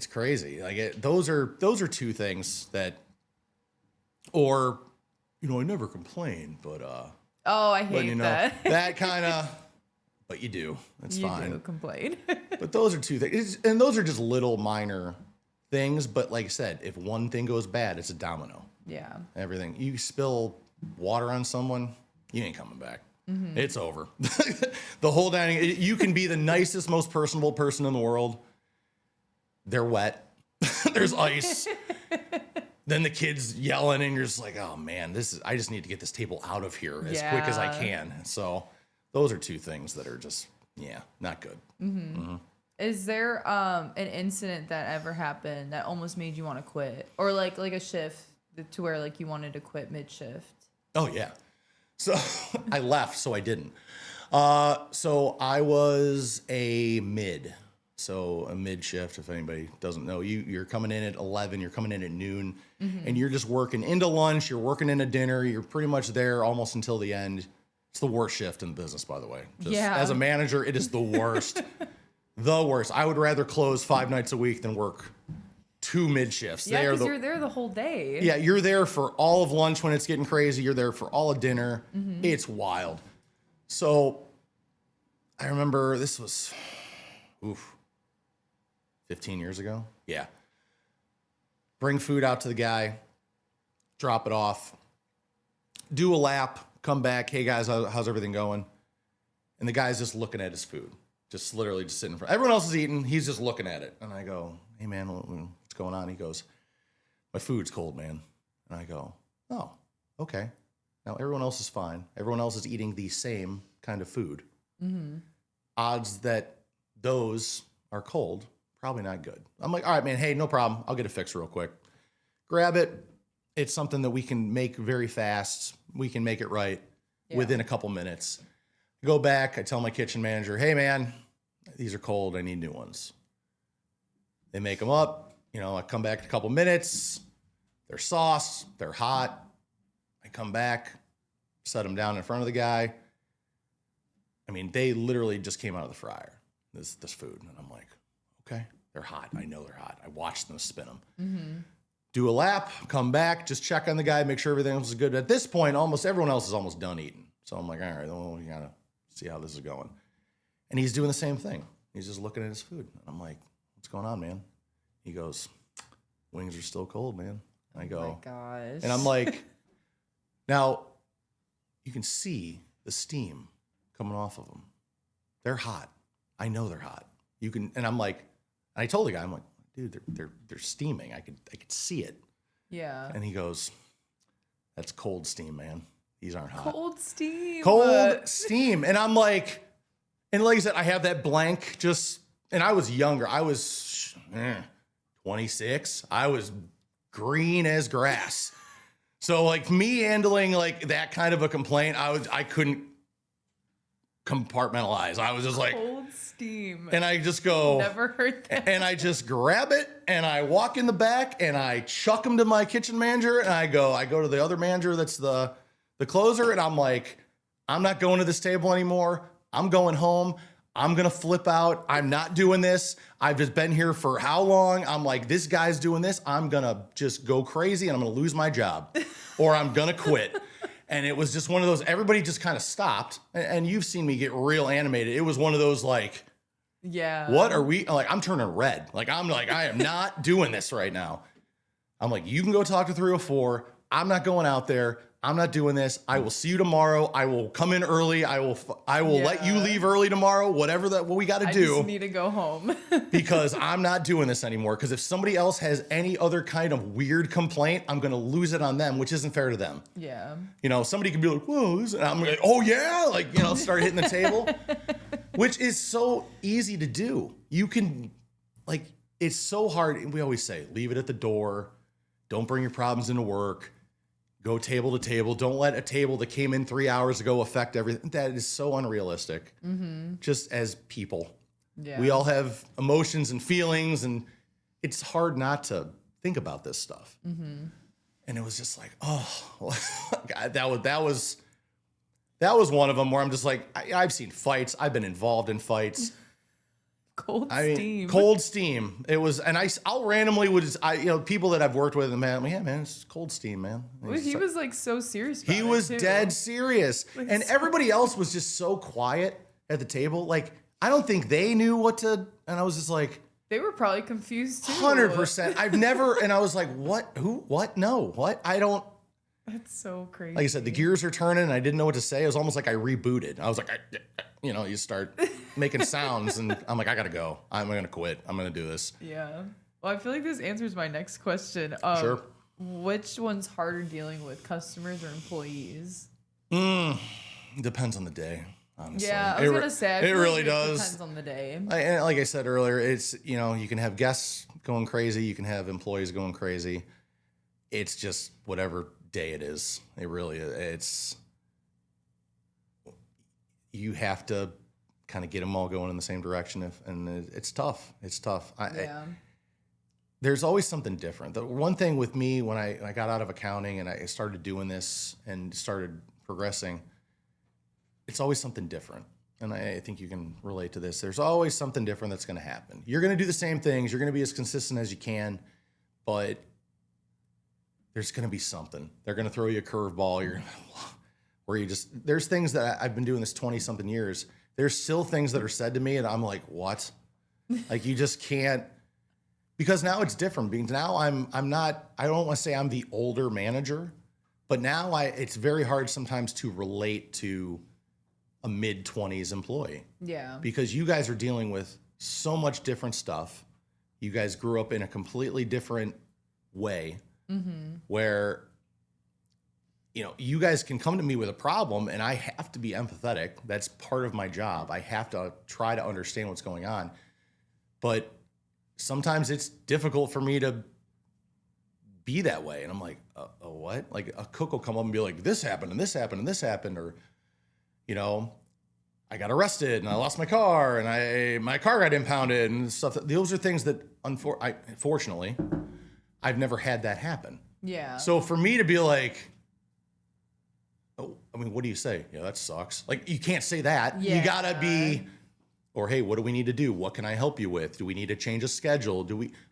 Speaker 2: crazy. Like those are 2 things that, or I never complain, but
Speaker 1: I hate that.
Speaker 2: That kind of, but you do. That's fine.
Speaker 1: You do complain.
Speaker 2: But those are 2 things, and those are just little minor things. But like I said, if one thing goes bad, it's a domino.
Speaker 1: Yeah.
Speaker 2: Everything. You spill water on someone, you ain't coming back. It's over. The whole dining. You can be the nicest, most personable person in the world. They're wet. There's ice. Then the kids yelling, and you're just like, oh man, I just need to get this table out of here as quick as I can. So those are 2 things that are just, not good.
Speaker 1: Is there an incident that ever happened that almost made you want to quit, or like a shift to where like you wanted to quit mid shift?
Speaker 2: Oh yeah. So I left, so I didn't. So I was a mid. So a mid shift, if anybody doesn't know, you're coming in at 11, you're coming in at noon, and you're just working into lunch, you're working into dinner, you're pretty much there almost until the end. It's the worst shift in the business, by the way. As a manager, it is the worst. The worst. I would rather close 5 nights a week than work 2 mid shifts.
Speaker 1: Yeah, because you're there the whole day.
Speaker 2: Yeah, you're there for all of lunch when it's getting crazy. You're there for all of dinner. It's wild. So I remember this was, 15 years ago. Yeah. Bring food out to the guy, drop it off, do a lap, come back. Hey guys, how's everything going? And the guy's just looking at his food, just literally just sitting in front. Everyone else is eating. He's just looking at it. And I go, hey man, what's going on? He goes, my food's cold, man. And I go, oh, okay. Now everyone else is fine. Everyone else is eating the same kind of food. Odds that those are cold, probably not good. I'm like, all right, man, hey, no problem. I'll get it fixed real quick. Grab it. It's something that we can make very fast. We can make it right within a couple minutes. Go back. I tell my kitchen manager, hey, man, these are cold. I need new ones. They make them up. I come back in a couple minutes. They're sauced. They're hot. I come back, set them down in front of the guy. I mean, they literally just came out of the fryer, this food. And I'm like, okay, they're hot. I know they're hot. I watched them spin them. Do a lap, come back, just check on the guy, make sure everything else is good. At this point, almost everyone else is almost done eating. So I'm like, all right, well, we got to see how this is going. And he's doing the same thing. He's just looking at his food. And I'm like, what's going on, man? He goes, wings are still cold, man. And I go,
Speaker 1: oh my gosh.
Speaker 2: And I'm like, now you can see the steam coming off of them. They're hot. I know they're hot. You can, and I'm like, and I told the guy, I'm like, dude, they're steaming. I could see it.
Speaker 1: Yeah.
Speaker 2: And he goes, that's cold steam, man. These aren't hot.
Speaker 1: Cold steam.
Speaker 2: Cold steam. And I'm like, and like I said, I have that blank and I was younger. I was 26. I was green as grass. So like me handling like that kind of a complaint, I couldn't compartmentalize. I was just like,
Speaker 1: cold steam.
Speaker 2: and I just go,
Speaker 1: Never heard that.
Speaker 2: and I just grab it and I walk in the back and I chuck them to my kitchen manager and I go to the other manager that's the closer, and I'm like, I'm not going to this table anymore. I'm going home. I'm going to flip out. I'm not doing this. I've just been here for how long? I'm like, this guy's doing this. I'm going to just go crazy and I'm going to lose my job or I'm going to quit. And it was just one of those, everybody just kind of stopped. And you've seen me get real animated. It was one of those like,
Speaker 1: yeah,
Speaker 2: what are we, like, I'm turning red. Like, I'm like, I am not doing this right now. I'm like, you can go talk to 304. I'm not going out there. I'm not doing this. I will see you tomorrow. I will come in early. I will let you leave early tomorrow. Whatever what we got to do.
Speaker 1: I just need to go home
Speaker 2: because I'm not doing this anymore. Because if somebody else has any other kind of weird complaint, I'm going to lose it on them, which isn't fair to them.
Speaker 1: Yeah.
Speaker 2: You know, somebody can be like, whoa, and I'm like, oh yeah, like, you know, start hitting the table, which is so easy to do. You can, like, it's so hard. We always say, leave it at the door. Don't bring your problems into work. Go table to table. Don't let a table that came in 3 hours ago affect everything. That is so unrealistic. Just as people. Yeah. We all have emotions and feelings, and it's hard not to think about this stuff. And it was just like, oh, God, that was one of them where I'm just like, I've seen fights. I've been involved in fights.
Speaker 1: Cold steam.
Speaker 2: It was, and I'll randomly people that I've worked with, and man, yeah, man, it's cold steam, man.
Speaker 1: He was like so serious about it.
Speaker 2: He was dead serious. Like, and everybody else was just so quiet at the table. Like, I don't think they knew what to, and I was just like,
Speaker 1: they were probably confused too.
Speaker 2: 100%. I've never, and I was like, what, who, what, no, what? I don't.
Speaker 1: That's so crazy.
Speaker 2: Like I said, the gears are turning and I didn't know what to say. It was almost like I rebooted. I was like, you start making sounds and I'm like, I got to go. I'm going to quit. I'm going to do this.
Speaker 1: Yeah. Well, I feel like this answers my next question.
Speaker 2: Sure.
Speaker 1: Which one's harder dealing with, customers or employees?
Speaker 2: Depends on the day, honestly.
Speaker 1: Yeah, I was going to say.
Speaker 2: It really does.
Speaker 1: Depends on the day.
Speaker 2: And like I said earlier, it's, you can have guests going crazy. You can have employees going crazy. It's just whatever day it is. It really is. You have to kind of get them all going in the same direction. And it's tough. It's tough. There's always something different. The one thing with me when I got out of accounting and I started doing this and started progressing, it's always something different. And I think you can relate to this. There's always something different that's going to happen. You're going to do the same things. You're going to be as consistent as you can, but there's going to be something. They're going to throw you a curveball. There's things that I've been doing this 20 something years. There's still things that are said to me and I'm like, what? Like, you just can't, because now it's different. Because now I don't want to say I'm the older manager, but now it's very hard sometimes to relate to a mid-20s employee.
Speaker 1: Yeah.
Speaker 2: Because you guys are dealing with so much different stuff. You guys grew up in a completely different way. Where, you guys can come to me with a problem and I have to be empathetic. That's part of my job. I have to try to understand what's going on. But sometimes it's difficult for me to be that way. And I'm like, what? Like, a cook will come up and be like, this happened and this happened and this happened. Or, I got arrested and I lost my car and my car got impounded and stuff. Those are things that, unfortunately, I've never had that happen.
Speaker 1: Yeah.
Speaker 2: So for me to be like, what do you say? Yeah, that sucks. Like, you can't say that. Yeah. You gotta be, or hey, what do we need to do? What can I help you with? Do we need to change a schedule?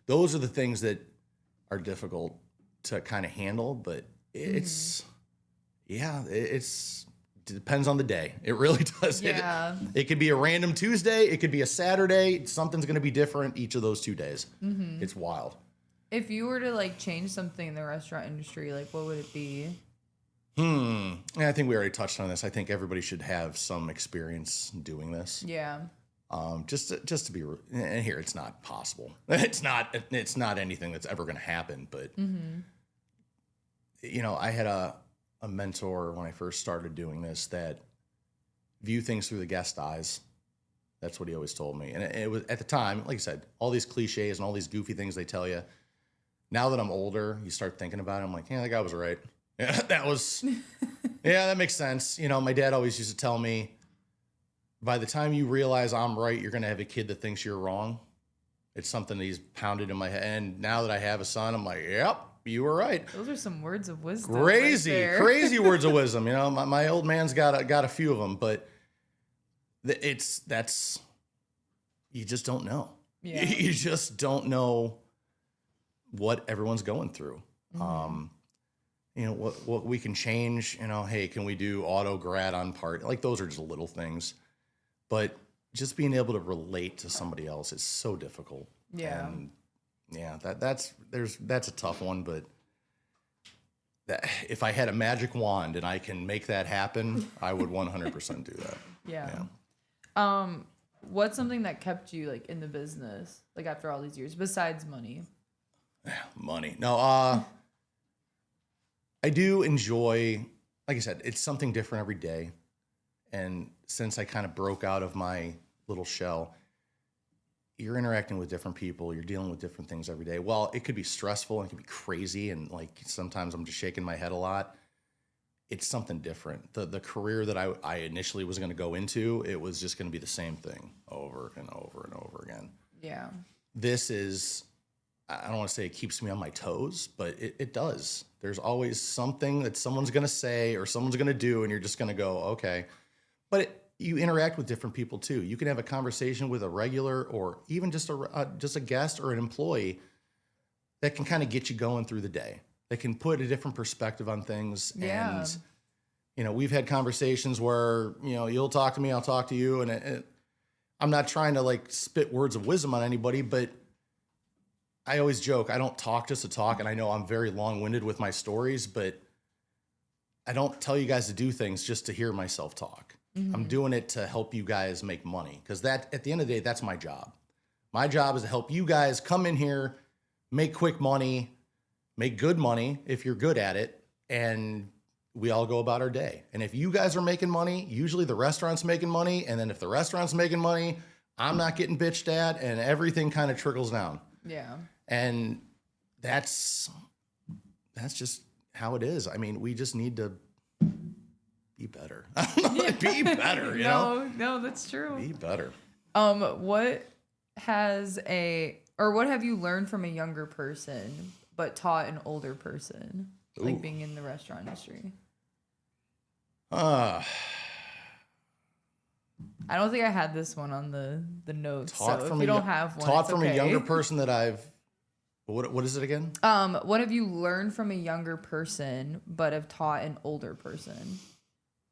Speaker 2: Those are the things that are difficult to kind of handle, but it depends on the day. It really does.
Speaker 1: Yeah.
Speaker 2: It could be a random Tuesday. It could be a Saturday. Something's going to be different each of those 2 days. It's wild.
Speaker 1: If you were to change something in the restaurant industry, what would it be?
Speaker 2: Yeah, I think we already touched on this. I think everybody should have some experience doing this.
Speaker 1: Yeah.
Speaker 2: Just to be, and here, it's not possible. It's not anything that's ever going to happen. But I had a mentor when I first started doing this that view things through the guest eyes. That's what he always told me. And it was, at the time, like I said, all these cliches and all these goofy things they tell you. Now that I'm older, you start thinking about it. I'm like, yeah, that guy was right. Yeah, that makes sense. My dad always used to tell me, by the time you realize I'm right, you're going to have a kid that thinks you're wrong. It's something that he's pounded in my head. And now that I have a son, I'm like, yep, you were right.
Speaker 1: Those are some words of wisdom.
Speaker 2: Crazy words of wisdom. You know, my old man's got a few of them, but that's you just don't know.
Speaker 1: Yeah.
Speaker 2: You just don't know what everyone's going through. You know, what we can change, you know, hey, can we do auto grad on part? Like those are just little things. But just being able to relate to somebody else is so difficult.
Speaker 1: Yeah.
Speaker 2: And yeah, that's a tough one, but if I had a magic wand and I can make that happen, I would 100% do that.
Speaker 1: Yeah. What's something that kept you like in the business, like after all these years, besides money?
Speaker 2: Money. No, I do enjoy, like I said, it's something different every day. And since I kind of broke out of my little shell, you're interacting with different people. You're dealing with different things every day. Well, it could be stressful and it could be crazy. And like sometimes I'm just shaking my head a lot. It's something different. The career that I initially was going to go into, it was just going to be the same thing over and over and over again.
Speaker 1: Yeah.
Speaker 2: This is, I don't want to say it keeps me on my toes, but it does. There's always something that someone's going to say or someone's going to do, and you're just going to go, okay. But you interact with different people too. You can have a conversation with a regular or even just a guest or an employee that can kind of get you going through the day. They can put a different perspective on things.
Speaker 1: Yeah.
Speaker 2: And, you know, we've had conversations where, you know, you'll talk to me, I'll talk to you. And I'm not trying to like spit words of wisdom on anybody, but I always joke, I don't talk just to talk. And I know I'm very long-winded with my stories, but I don't tell you guys to do things just to hear myself talk. Mm-hmm. I'm doing it to help you guys make money. Because that, at the end of the day, that's my job. My job is to help you guys come in here, make quick money, make good money if you're good at it, and we all go about our day. And if you guys are making money, usually the restaurant's making money, and then if the restaurant's making money, I'm not getting bitched at, and everything kind of trickles down.
Speaker 1: Yeah.
Speaker 2: And that's just how it is. I mean, we just need to be better. Be better, you know?
Speaker 1: No, that's true.
Speaker 2: Be better.
Speaker 1: What have you learned from a younger person but taught an older person?
Speaker 2: Ooh.
Speaker 1: Like being in the restaurant industry.
Speaker 2: I
Speaker 1: don't think I had this one on the notes.
Speaker 2: So
Speaker 1: if you don't have one,
Speaker 2: taught from
Speaker 1: okay.
Speaker 2: a younger person that I've. What is it again?
Speaker 1: What have you learned from a younger person but have taught an older person?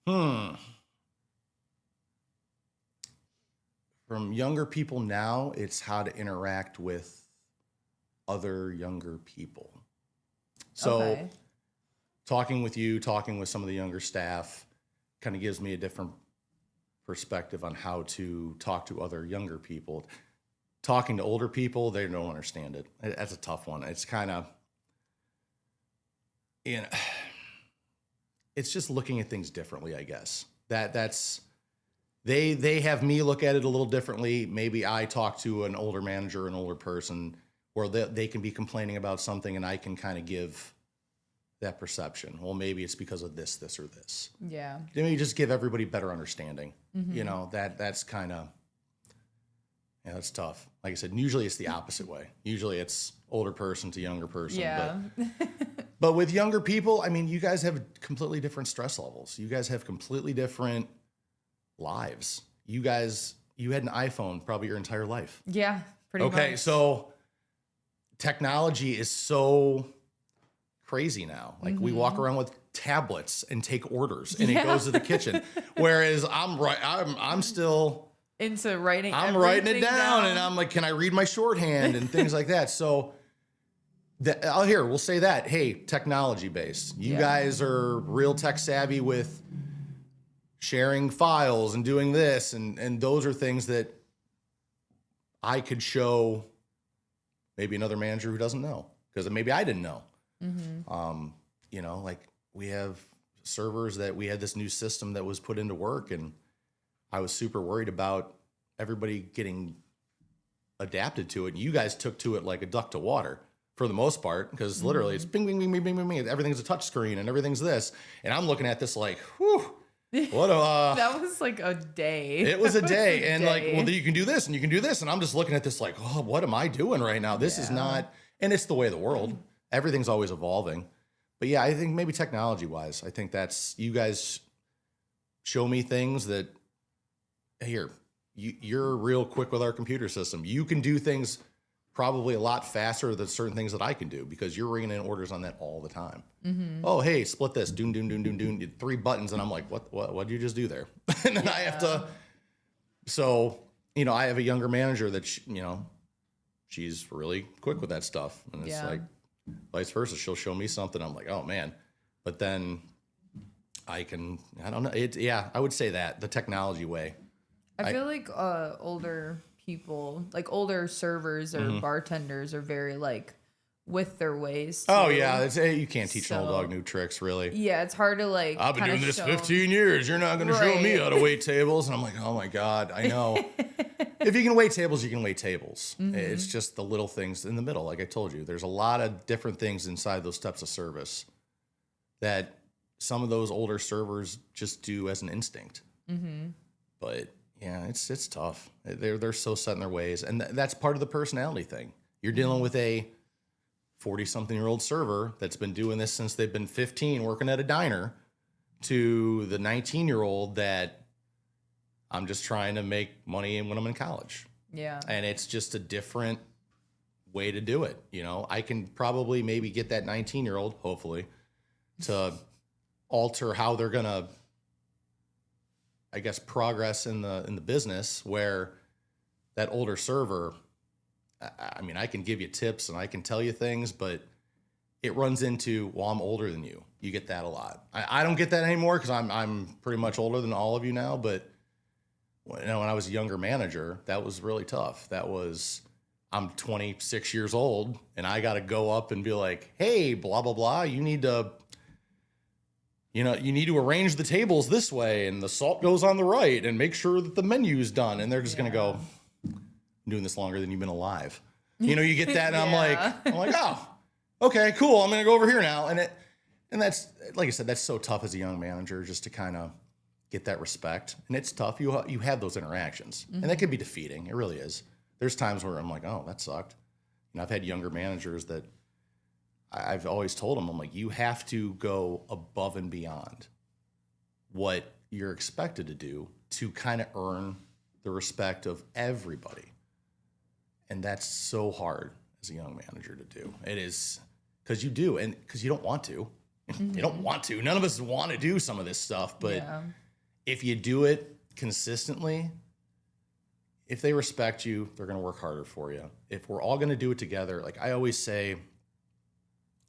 Speaker 2: From younger people now, it's how to interact with other younger people. So,
Speaker 1: okay.
Speaker 2: Talking with you, talking with some of the younger staff, kind of gives me a different perspective on how to talk to other younger people. Talking to older people, they don't understand it. That's a tough one. It's kind of, you know, it's just looking at things differently, I guess. That's they have me look at it a little differently. Maybe I talk to an older manager, an older person, where they can be complaining about something, and I can kind of give that perception. Well, maybe it's because of this, or this.
Speaker 1: Yeah.
Speaker 2: Then you just give everybody better understanding.
Speaker 1: Mm-hmm.
Speaker 2: You know, that's kind of, yeah, that's tough. Like I said, usually it's the opposite way. Usually it's older person to younger person.
Speaker 1: Yeah.
Speaker 2: But with younger people, I mean, you guys have completely different stress levels. You guys have completely different lives. You had an iPhone probably your entire life.
Speaker 1: Yeah, pretty much.
Speaker 2: Okay, so technology is so crazy now. Like we walk around with tablets and take orders, and it goes to the kitchen. Whereas I'm still
Speaker 1: into writing.
Speaker 2: I'm writing it down, and I'm like, can I read my shorthand and things like that? So we'll say that. Hey, technology based. You guys are real tech savvy with sharing files and doing this, and those are things that I could show maybe another manager who doesn't know, because maybe I didn't know. Mm-hmm. You know, like we have servers that we had this new system that was put into work, and I was super worried about everybody getting adapted to it. And you guys took to it like a duck to water for the most part, because literally it's bing, bing, bing, bing, bing, bing, bing. Everything's a touch screen and everything's this. And I'm looking at this like, whew, What a
Speaker 1: that was like a day.
Speaker 2: It was a day. And like, well, you can do this and you can do this. And I'm just looking at this like, oh, what am I doing right now? This is not, and it's the way of the world. Everything's always evolving. But yeah, I think maybe technology wise, I think that's, you guys show me things that, here, you're real quick with our computer system. You can do things probably a lot faster than certain things that I can do because you're ringing in orders on that all the time. Mm-hmm. Oh, hey, split this, doon, doon, doon, doon, doon, 3 buttons. And I'm like, what did you just do there? And then I have to, so, you know, I have a younger manager that, she's really quick with that stuff. And it's like vice versa. She'll show me something. I'm like, oh man. But then I don't know. I would say that the technology way.
Speaker 1: I feel like older people, like older servers or bartenders, are very like with their ways too.
Speaker 2: Oh yeah, you can't teach an old dog new tricks, really.
Speaker 1: Yeah, it's hard to like.
Speaker 2: I've been doing this 15 years. You're not going to show me how to wait tables, and I'm like, oh my god, I know. If you can wait tables, you can wait tables. Mm-hmm. It's just the little things in the middle. Like I told you, there's a lot of different things inside those steps of service that some of those older servers just do as an instinct. Mm-hmm. But yeah, it's tough. They're so set in their ways, and that's part of the personality thing. You're dealing with a 40-something-year-old server that's been doing this since they've been 15, working at a diner, to the 19-year-old that I'm just trying to make money when I'm in college. Yeah, and it's just a different way to do it. You know, I can probably maybe get that 19-year-old, hopefully, to alter how they're gonna, I guess, progress in the business, where that older server, I mean, I can give you tips and I can tell you things, but it runs into, well, I'm older than you. You get that a lot. I don't get that anymore because I'm pretty much older than all of you now. But when I was a younger manager, that was really tough. That was, I'm 26 years old and I got to go up and be like, hey, blah, blah, blah. You need to arrange the tables this way, and the salt goes on the right, and make sure that the menu's done. And they're just going to go, I'm doing this longer than you've been alive. You get that, and I'm like, oh, okay, cool. I'm going to go over here now. And that's, like I said, that's so tough as a young manager, just to kind of get that respect. And it's tough. You have those interactions, and that can be defeating. It really is. There's times where I'm like, oh, that sucked. I've had younger managers that I've always told them, I'm like, you have to go above and beyond what you're expected to do to kind of earn the respect of everybody. And that's so hard as a young manager to do. It is, because you do, and because you don't want to. Mm-hmm. You don't want to. None of us want to do some of this stuff, but if you do it consistently, if they respect you, they're going to work harder for you. If we're all going to do it together, like I always say,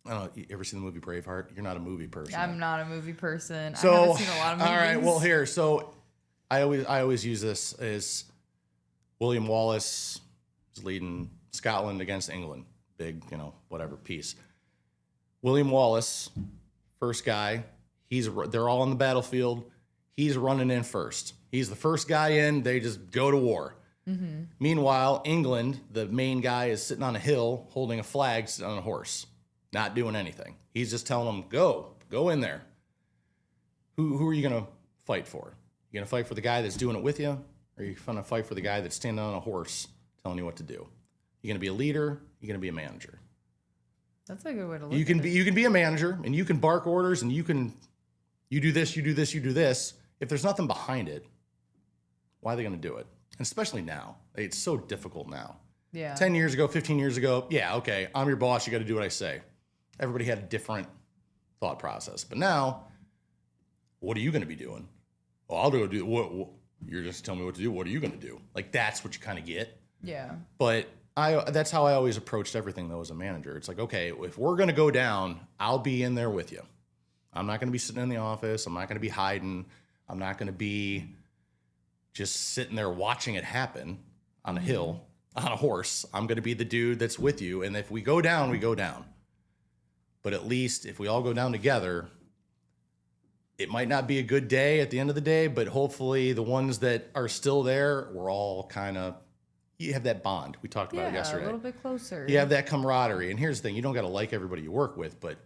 Speaker 2: I don't know, you ever seen the movie Braveheart? You're not a movie person.
Speaker 1: I'm not a movie person.
Speaker 2: So,
Speaker 1: I haven't seen a lot of movies.
Speaker 2: All right, well here, so I always use this as William Wallace is leading Scotland against England. Big, whatever, peace. William Wallace, first guy, they're all on the battlefield. He's running in first. He's the first guy in, they just go to war. Mm-hmm. Meanwhile, England, the main guy is sitting on a hill holding a flag, sitting on a horse. Not doing anything. He's just telling them, go in there. Who are you going to fight for? You going to fight for the guy that's doing it with you? Or are you going to fight for the guy that's standing on a horse telling you what to do? You going to be a leader? You going to be a manager?
Speaker 1: That's a good way to look
Speaker 2: at it. You can be a manager, and you can bark orders, and you do this, you do this, you do this. If there's nothing behind it, why are they going to do it? And especially now. It's so difficult now. Yeah. 10 years ago, 15 years ago, yeah, okay, I'm your boss, you got to do what I say. Everybody had a different thought process. But now, what are you going to be doing? Oh, I'll do what you're just telling me what to do. What are you going to do? Like, that's what you kind of get. Yeah. But that's how I always approached everything, though, as a manager. It's like, okay, if we're going to go down, I'll be in there with you. I'm not going to be sitting in the office. I'm not going to be hiding. I'm not going to be just sitting there watching it happen on a hill, on a horse. I'm going to be the dude that's with you. And if we go down, we go down. But at least if we all go down together, it might not be a good day at the end of the day, but hopefully the ones that are still there, we're all kind of, you have that bond. We talked about it yesterday.
Speaker 1: A little bit closer.
Speaker 2: You have that camaraderie. And here's the thing, you don't got to like everybody you work with, but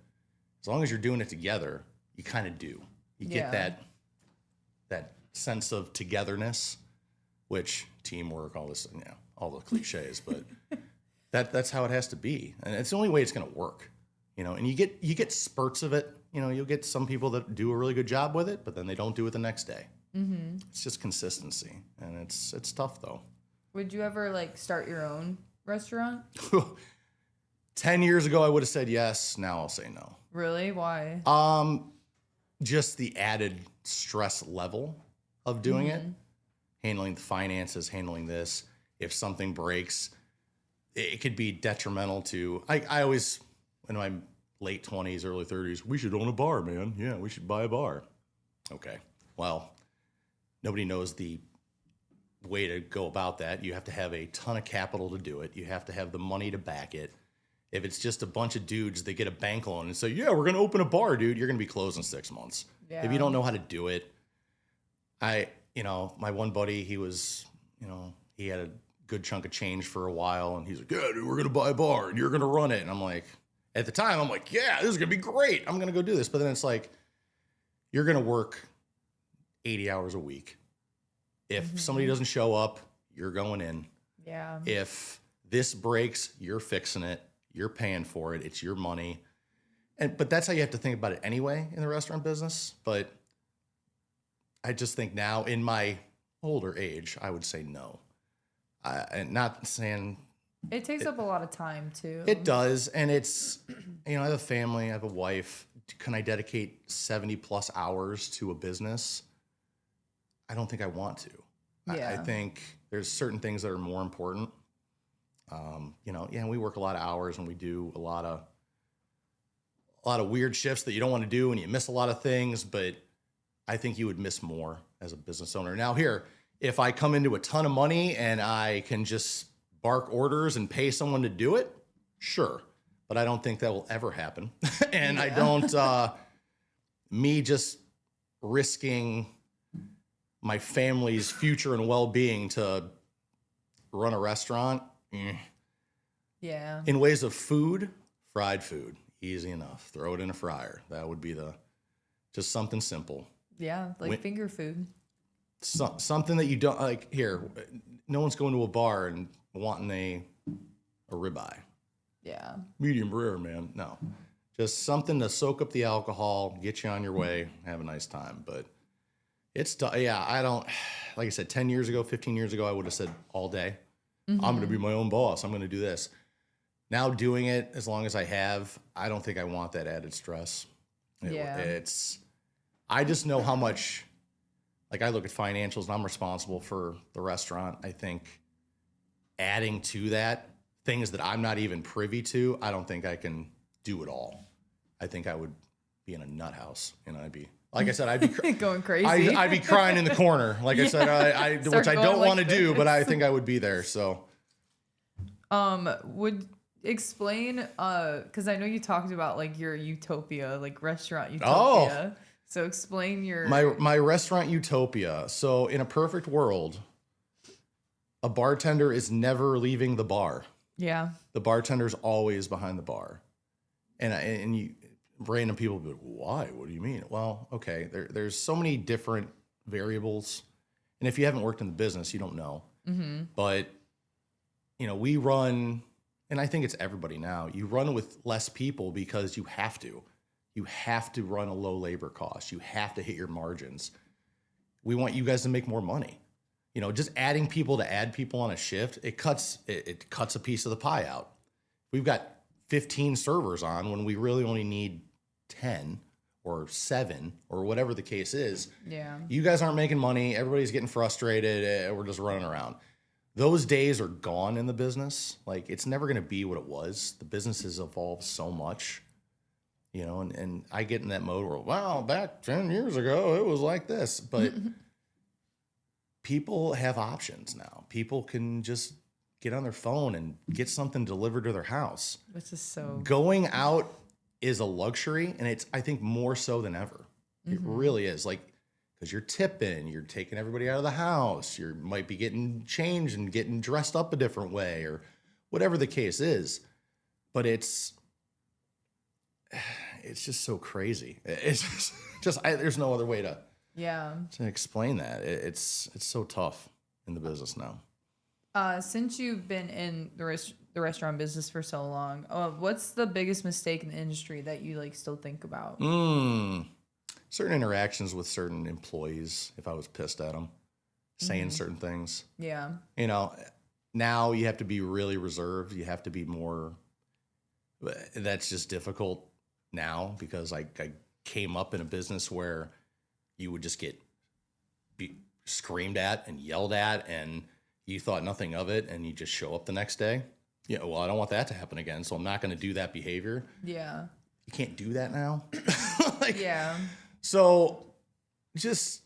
Speaker 2: as long as you're doing it together, you kind of do. You get that that sense of togetherness, which teamwork, all this, all the cliches, but that's how it has to be. And it's the only way it's going to work, and you get spurts of it. You'll get some people that do a really good job with it, but then they don't do it the next day. Mm-hmm. It's just consistency, and it's tough though.
Speaker 1: Would you ever start your own restaurant?
Speaker 2: 10 years ago, I would have said yes. Now I'll say no.
Speaker 1: Really? Why?
Speaker 2: Just the added stress level of doing it, handling the finances, handling this. If something breaks, it could be detrimental to. I always, in my late 20s, early 30s, we should own a bar, man. Yeah, we should buy a bar. Okay, well, nobody knows the way to go about that. You have to have a ton of capital to do it. You have to have the money to back it. If it's just a bunch of dudes that get a bank loan and say, yeah, we're going to open a bar, dude, you're going to be closed in 6 months. Yeah. If you don't know how to do it, my one buddy, he was, he had a good chunk of change for a while, and he's like, yeah, dude, we're going to buy a bar, and you're going to run it. And I'm like, at the time, I'm like, yeah, this is going to be great. I'm going to go do this. But then it's like, you're going to work 80 hours a week. If somebody doesn't show up, you're going in.
Speaker 1: Yeah.
Speaker 2: If this breaks, you're fixing it. You're paying for it. It's your money. But that's how you have to think about it anyway in the restaurant business. But I just think now in my older age, I would say no. And not saying...
Speaker 1: It takes up a lot of time too.
Speaker 2: It does. And it's, I have a family, I have a wife. Can I dedicate 70 plus hours to a business? I don't think I want to. Yeah. I think there's certain things that are more important. We work a lot of hours and we do a lot of weird shifts that you don't want to do and you miss a lot of things, but I think you would miss more as a business owner. Now here, if I come into a ton of money and I can just bark orders and pay someone to do it, sure. But I don't think that will ever happen. And I don't, me just risking my family's future and well-being to run a restaurant.
Speaker 1: Yeah.
Speaker 2: In ways of food, fried food, easy enough. Throw it in a fryer. That would be just something simple.
Speaker 1: Yeah, finger food.
Speaker 2: Something that you don't like. Here, no one's going to a bar and wanting a ribeye.
Speaker 1: Yeah.
Speaker 2: Medium rare, man. No, just something to soak up the alcohol, get you on your way, have a nice time. But I don't. Like I said, 10 years ago, 15 years ago, I would have said all day. I'm going to be my own boss. I'm going to do this. Now doing it as long as I have, I don't think I want that added stress. I just know how much, I look at financials and I'm responsible for the restaurant. I think adding to that, things that I'm not even privy to, I don't think I can do it all. I think I would be in a nut house and I'd be, like I said, I'd be
Speaker 1: going crazy.
Speaker 2: I'd be crying in the corner. Like I said, which I don't want to do, but I think I would be there. So,
Speaker 1: would explain, because I know you talked about your utopia, restaurant utopia. Oh. So explain your
Speaker 2: my restaurant utopia. So in a perfect world, a bartender is never leaving the bar.
Speaker 1: Yeah.
Speaker 2: The bartender's always behind the bar, and you. Random people be like, why? What do you mean? Well, okay, there's so many different variables. And if you haven't worked in the business, you don't know. Mm-hmm. But, we run, and I think it's everybody now, you run with less people because you have to. You have to run a low labor cost. You have to hit your margins. We want you guys to make more money. Just adding people to add people on a shift, it cuts a piece of the pie out. We've got 15 servers on when we really only need 10 or 7 or whatever the case is.
Speaker 1: Yeah.
Speaker 2: You guys aren't making money. Everybody's getting frustrated. We're just running around. Those days are gone in the business. It's never going to be what it was. The business has evolved so much, and I get in that mode where, well, back 10 years ago, it was like this. But people have options now. People can just get on their phone and get something delivered to their house.
Speaker 1: Which is so...
Speaker 2: Going out is a luxury, and it's, I think, more so than ever. Mm-hmm. It really is. Because you're tipping, you're taking everybody out of the house, you might be getting changed and getting dressed up a different way, or whatever the case is. But it's just so crazy. It's just there's no other way to
Speaker 1: Yeah.
Speaker 2: to explain that. It's so tough in the business now.
Speaker 1: Since you've been in the restaurant business for so long, what's the biggest mistake in the industry that you like still think about?
Speaker 2: Certain interactions with certain employees, if I was pissed at them, saying certain things.
Speaker 1: Yeah.
Speaker 2: You know, now you have to be really reserved. You have to be more. That's just difficult now because I came up in a business where you would just be screamed at and yelled at, and you thought nothing of it, and you just show up the next day. Yeah, well, I don't want that to happen again, so I'm not going to do that behavior.
Speaker 1: Yeah.
Speaker 2: You can't do that now.
Speaker 1: Yeah.
Speaker 2: So just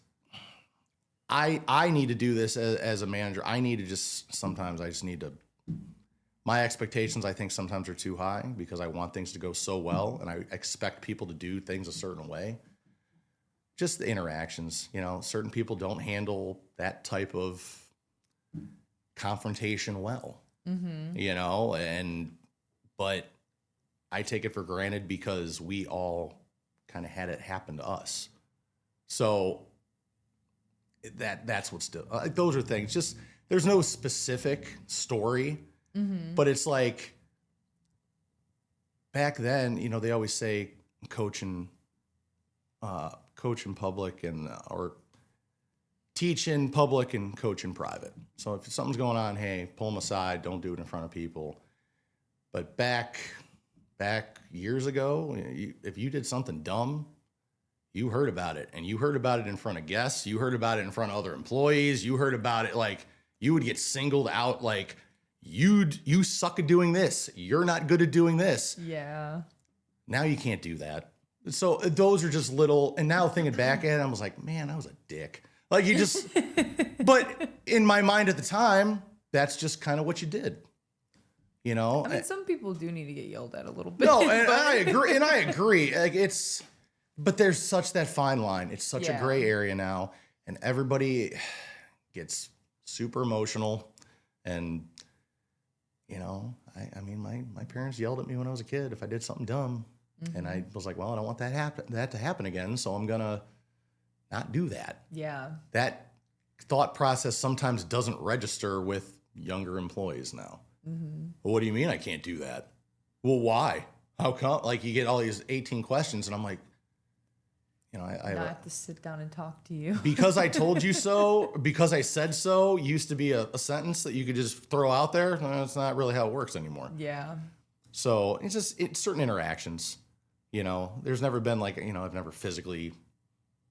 Speaker 2: I need to do this as a manager. I need to sometimes I just need to, my expectations I think sometimes are too high because I want things to go so well and I expect people to do things a certain way. Just the interactions, certain people don't handle that type of confrontation well, but I take it for granted because we all kind of had it happen to us. So that's what's still, those are things, just, there's no specific story, but it's like back then, they always say coach in public or teach in public and coach in private. So if something's going on, hey, pull them aside. Don't do it in front of people. But back years ago, if you did something dumb, you heard about it. And you heard about it in front of guests. You heard about it in front of other employees. You heard about it like you would get singled out like you suck at doing this. You're not good at doing this.
Speaker 1: Yeah.
Speaker 2: Now you can't do that. So those are just little, and now thinking back at it, I was like, man, I was a dick. Like you just, but in my mind at the time, that's just kind of what you did, I mean,
Speaker 1: some people do need to get yelled at a little bit.
Speaker 2: No, and I agree. Like but there's such that fine line. It's such a gray area now, and everybody gets super emotional, and I mean, my parents yelled at me when I was a kid if I did something dumb. And I was like, well, I don't want that to happen again, so I'm going to not do that.
Speaker 1: Yeah.
Speaker 2: That thought process sometimes doesn't register with younger employees now. Well, what do you mean I can't do that? Well, why? How come? Like, you get all these 18 questions, and I'm like, I
Speaker 1: have to sit down and talk to you.
Speaker 2: Because I told you so, because I said so, used to be a sentence that you could just throw out there. That's not really how it works anymore.
Speaker 1: Yeah.
Speaker 2: So it's certain interactions. There's never been like, I've never physically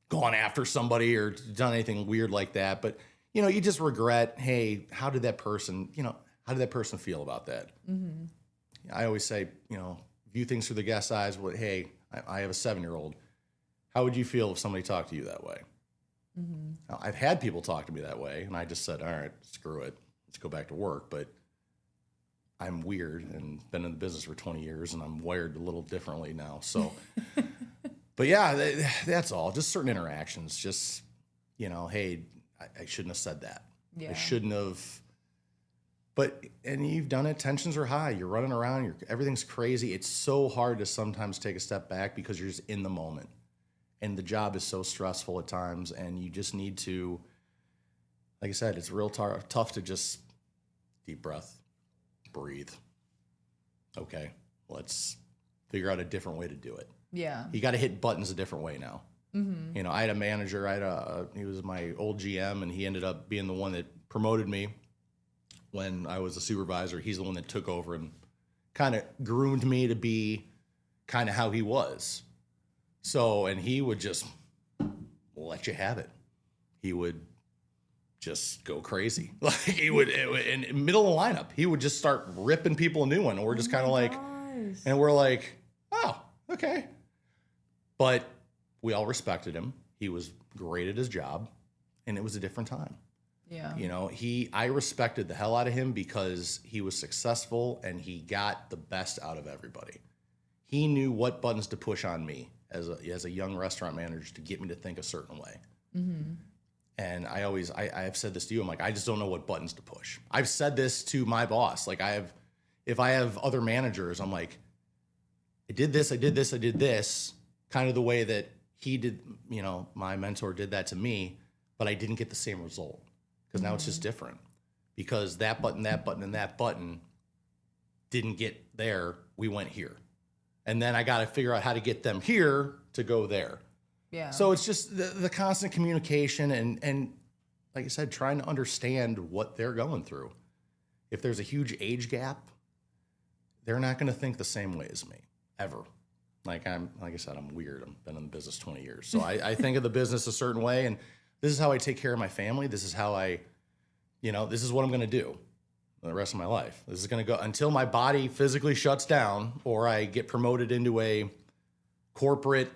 Speaker 2: gone after somebody or done anything weird like that. But, you just regret, hey, how did that person feel about that? I always say, view things through the guest's eyes. Well, hey, I have a 7-year-old. How would you feel if somebody talked to you that way? Now, I've had people talk to me that way, and I just said, all right, screw it. Let's go back to work. But I'm weird and been in the business for 20 years and I'm wired a little differently now. So, but yeah, that's all. Just certain interactions. Just, hey, I shouldn't have said that.
Speaker 1: Yeah.
Speaker 2: I shouldn't have. And you've done it. Tensions are high. You're running around. Everything's crazy. It's so hard to sometimes take a step back because you're just in the moment. And the job is so stressful at times. And you just need to, like I said, it's real tough to just deep breath. Breathe. Okay, let's figure out a different way to do it.
Speaker 1: Yeah.
Speaker 2: You got to hit buttons a different way now. I had a manager. He was my old GM, and he ended up being the one that promoted me when I was a supervisor. He's the one that took over and kind of groomed me to be kind of how he was. So, and he would just let you have it. He would just go crazy. Like he would in the middle of the lineup, he would just start ripping people a new one. And we're just kind of like, and we're like, oh, okay. But we all respected him. He was great at his job, and it was a different time.
Speaker 1: Yeah.
Speaker 2: I respected the hell out of him because he was successful and he got the best out of everybody. He knew what buttons to push on me as a young restaurant manager to get me to think a certain way. And I've said this to you. I'm like, I just don't know what buttons to push. I've said this to my boss. Like if I have other managers, I'm like, I did this, kind of the way that he did, my mentor did that to me, but I didn't get the same result because now it's just different because that button, and that button didn't get there. We went here. And then I got to figure out how to get them here to go there. Yeah. So it's just the constant communication and like I said, trying to understand what they're going through. If there's a huge age gap, they're not going to think the same way as me ever. Like I said, I'm weird. I've been in the business 20 years. So I think of the business a certain way, and this is how I take care of my family. This is how this is what I'm going to do the rest of my life. This is going to go until my body physically shuts down or I get promoted into a corporate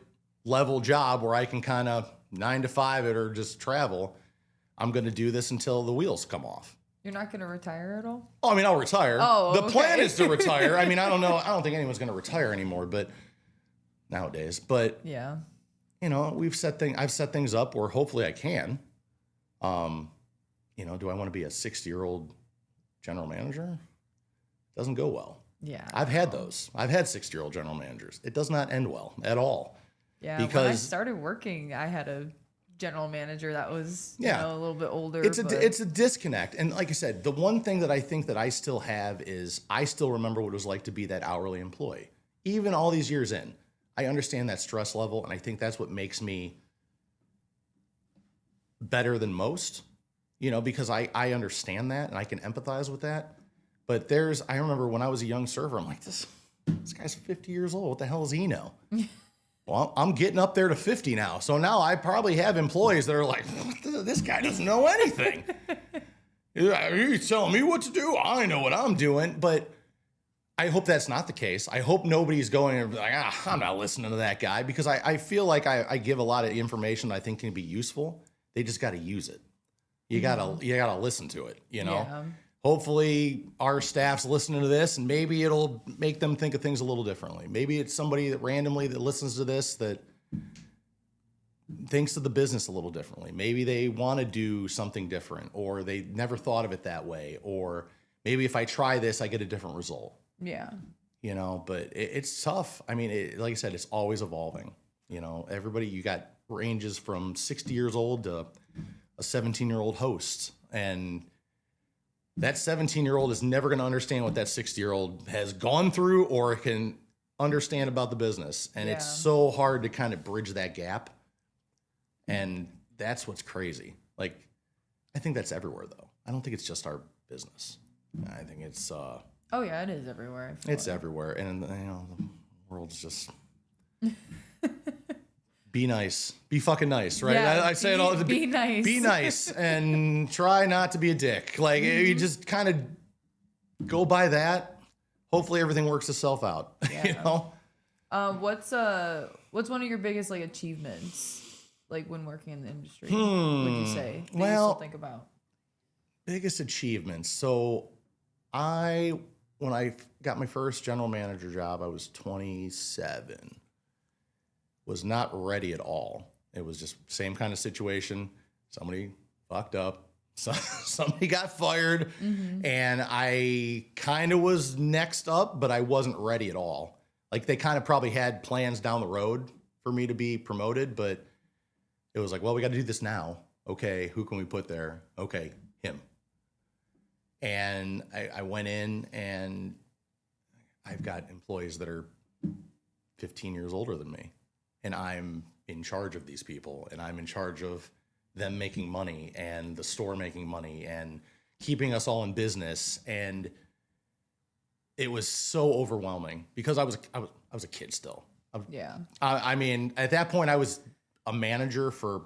Speaker 2: level job where I can kind of 9 to 5 it or just travel. I'm going to do this until the wheels come off.
Speaker 1: You're not going to retire at all?
Speaker 2: Oh, I mean, I'll retire.
Speaker 1: Oh,
Speaker 2: the plan is to retire. I mean, I don't know. I don't think anyone's going to retire anymore, but nowadays. But
Speaker 1: yeah,
Speaker 2: I've set things up where hopefully I can. Do I want to be a 60-year-old general manager? Doesn't go well.
Speaker 1: Yeah,
Speaker 2: I've had those. I've had 60-year-old general managers. It does not end well at all.
Speaker 1: Yeah, because when I started working, I had a general manager that was a little bit older.
Speaker 2: It's a disconnect. And like I said, the one thing that I think that I still have is I still remember what it was like to be that hourly employee. Even all these years in, I understand that stress level, and I think that's what makes me better than most, because I understand that and I can empathize with that. But I remember when I was a young server, I'm like, this guy's 50 years old. What the hell does he know? Well, I'm getting up there to 50 now. So now I probably have employees that are like, this guy doesn't know anything. He's telling me what to do. I know what I'm doing. But I hope that's not the case. I hope nobody's going and like, I'm not listening to that guy, because I feel like I give a lot of information that I think can be useful. They just got to use it. You gotta listen to it, Yeah. Hopefully our staff's listening to this and maybe it'll make them think of things a little differently. Maybe it's somebody that randomly that listens to this that thinks of the business a little differently. Maybe they want to do something different, or they never thought of it that way. Or maybe if I try this, I get a different result.
Speaker 1: Yeah.
Speaker 2: But it's tough. I mean, like I said, it's always evolving. Everybody, you got ranges from 60 years old to a 17-year-old host. And that 17-year-old is never going to understand what that 60-year-old has gone through or can understand about the business. And it's so hard to kind of bridge that gap. And that's what's crazy. Like, I think that's everywhere, though. I don't think it's just our business. I think it's... oh,
Speaker 1: yeah, it is everywhere.
Speaker 2: It's everywhere. And, the world's just... Be nice. Be fucking nice, right?
Speaker 1: Yeah,
Speaker 2: I say it all.
Speaker 1: Be nice.
Speaker 2: Be nice and try not to be a dick. Like, you just kind of go by that. Hopefully everything works itself out. Yeah.
Speaker 1: What's one of your biggest achievements when working in the industry? Would you say? That you still think about?
Speaker 2: Biggest achievements. So when I got my first general manager job, I was 27. Was not ready at all. It was just same kind of situation. Somebody fucked up. Somebody got fired. Mm-hmm. And I kind of was next up, but I wasn't ready at all. Like, they kind of probably had plans down the road for me to be promoted, but it was like, well, we got to do this now. Okay, who can we put there? Okay, him. And I went in, and I've got employees that are 15 years older than me. And I'm in charge of these people, and I'm in charge of them making money and the store making money and keeping us all in business. And it was so overwhelming because I was a kid still.
Speaker 1: Yeah.
Speaker 2: I mean, at that point, I was a manager for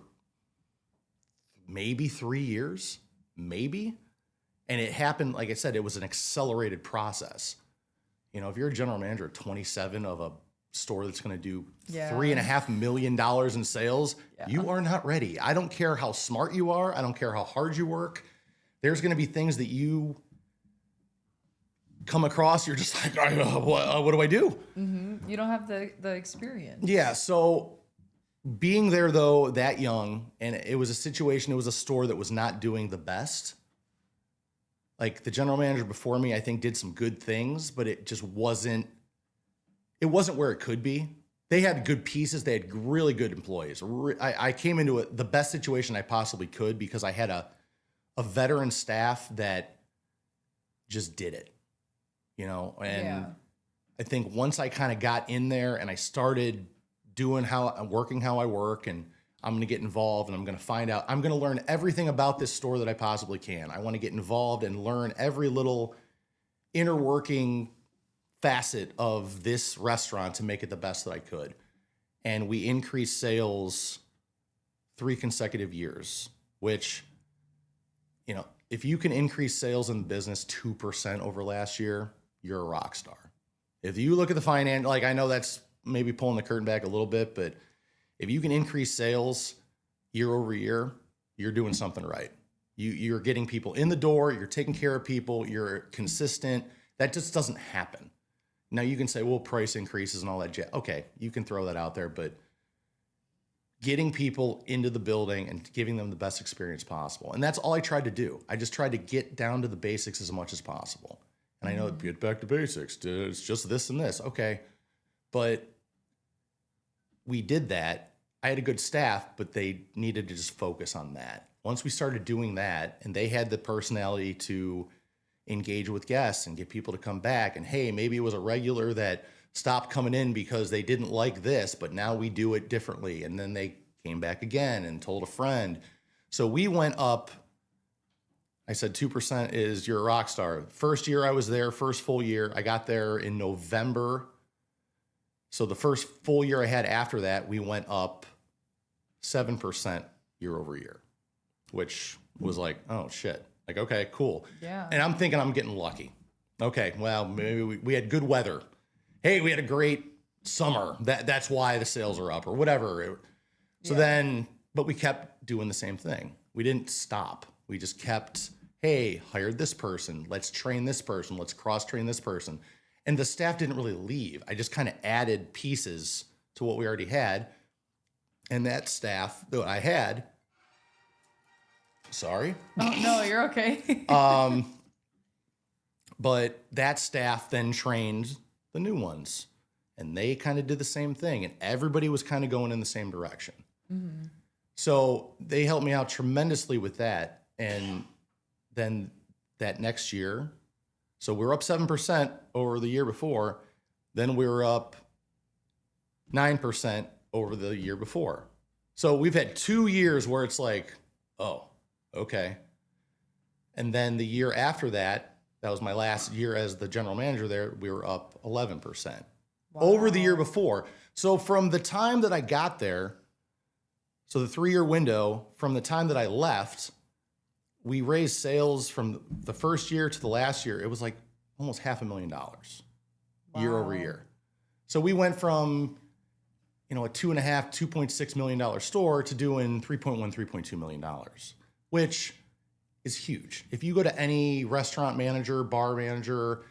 Speaker 2: maybe 3 years, maybe. And it happened, like I said, it was an accelerated process. If you're a general manager at 27 of a store that's going to do $3.5 million in sales, you are not ready. I don't care how smart you are. I don't care how hard you work. There's going to be things that you come across. You're just like, what do I do?
Speaker 1: Mm-hmm. You don't have the experience.
Speaker 2: Yeah. So being there, though, that young, and it was a store that was not doing the best. Like, the general manager before me, I think, did some good things, but it just wasn't where it could be. they had good pieces. They had really good employees. I came into the best situation I possibly could because I had a veteran staff that just did it, and I think once I kind of got in there and I started working how I work, and I'm going to get involved and I'm going to find out, I'm going to learn everything about this store that I possibly can. I want to get involved and learn every little inner working facet of this restaurant to make it the best that I could. And we increased sales 3 consecutive years, which, if you can increase sales in the business 2% over last year, you're a rock star. If you look at the finance, like I know that's maybe pulling the curtain back a little bit, but if you can increase sales year over year, you're doing something right. You're getting people in the door, you're taking care of people, you're consistent. That just doesn't happen. Now you can say, well, price increases and all that. Okay, you can throw that out there, but getting people into the building and giving them the best experience possible. And that's all I tried to do. I just tried to get down to the basics as much as possible. And I know, get back to basics. It's just this and this. Okay. But we did that. I had a good staff, but they needed to just focus on that. Once we started doing that, and they had the personality to engage with guests and get people to come back, and hey, maybe it was a regular that stopped coming in because they didn't like this, but now we do it differently. And then they came back again and told a friend. So we went up. I said 2% is you're a rock star. First year I was there, first full year, I got there in November. So the first full year I had after that, we went up 7% year over year, which was like, oh shit. Like, okay, cool.
Speaker 1: Yeah.
Speaker 2: And I'm thinking I'm getting lucky. Okay, well, maybe we had good weather. Hey, we had a great summer. That's why the sales are up or whatever. So then, but we kept doing the same thing. We didn't stop. We just kept, hey, hired this person. Let's train this person. Let's cross-train this person. And the staff didn't really leave. I just kind of added pieces to what we already had. And that staff that I had, sorry.
Speaker 1: Oh, no, you're okay.
Speaker 2: But that staff then trained the new ones. And they kind of did the same thing. And everybody was kind of going in the same direction. Mm-hmm. So they helped me out tremendously with that. And then that next year, so we're up 7% over the year before. Then we were up 9% over the year before. So we've had 2 years where it's like, oh, okay. And then the year after that, that was my last year as the general manager there, we were up 11% over the year before. So from the time that I got there, so the 3-year window, from the time that I left, we raised sales from the first year to the last year. It was like almost $500,000 year over year. So we went from, a $2.6 million store to doing $3.2 million, which is huge. If you go to any restaurant manager, bar manager,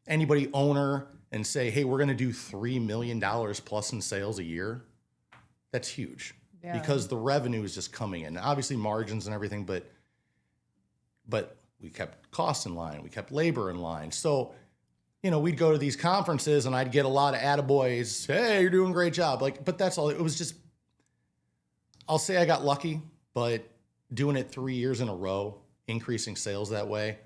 Speaker 2: anybody owner and say, hey, we're going to do $3 million plus in sales a year, that's huge because the revenue is just coming in. Obviously margins and everything, but we kept costs in line. We kept labor in line. So, we'd go to these conferences and I'd get a lot of attaboys. Hey, you're doing a great job. But that's all. It was just, I'll say I got lucky, but doing it 3 years in a row, increasing sales that way,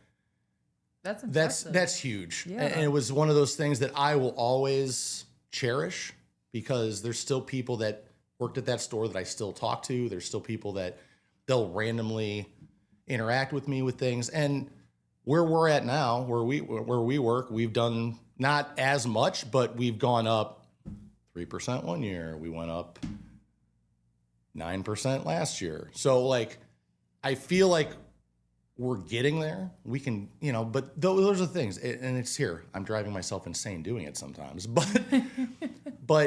Speaker 1: that's impressive.
Speaker 2: That's huge.
Speaker 1: Yeah.
Speaker 2: And it was one of those things that I will always cherish because there's still people that worked at that store that I still talk to. There's still people that they'll randomly interact with me with things. And where we're at now, where we work, we've done not as much, but we've gone up 3% one year. We went up 9% last year. So I feel like we're getting there. We can, but those are the things. And it's here. I'm driving myself insane doing it sometimes, but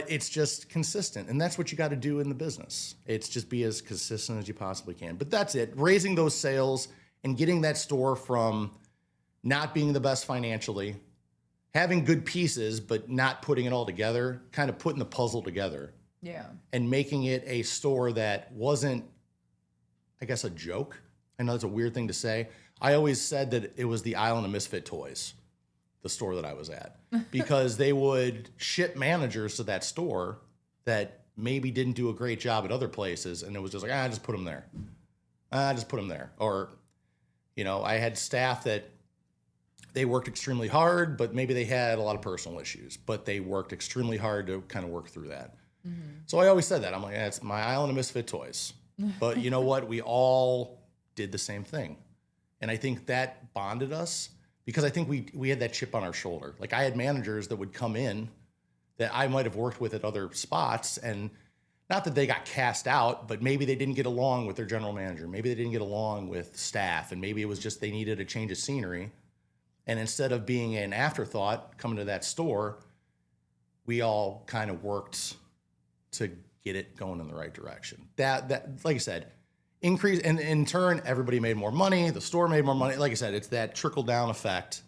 Speaker 2: it's just consistent. And that's what you got to do in the business. It's just be as consistent as you possibly can. But that's it. Raising those sales and getting that store from not being the best financially, having good pieces, but not putting it all together, kind of putting the puzzle together.
Speaker 1: Yeah.
Speaker 2: And making it a store that wasn't, I guess, a joke. I know that's a weird thing to say. I always said that it was the Island of Misfit Toys, the store that I was at, because they would ship managers to that store that maybe didn't do a great job at other places, and it was just like, just put them there. Just put them there. Or, I had staff that they worked extremely hard, but maybe they had a lot of personal issues, but they worked extremely hard to kind of work through that. Mm-hmm. So I always said that. I'm like, it's my island of misfit toys. But you know what? We all did the same thing. And I think that bonded us because I think we had that chip on our shoulder. Like I had managers that would come in that I might have worked with at other spots, and not that they got cast out, but maybe they didn't get along with their general manager. Maybe they didn't get along with staff, and maybe it was just they needed a change of scenery. And instead of being an afterthought coming to that store, we all kind of worked to get it going in the right direction. That like I said, increase, and in turn, everybody made more money. The store made more money. Like I said, it's that trickle down effect.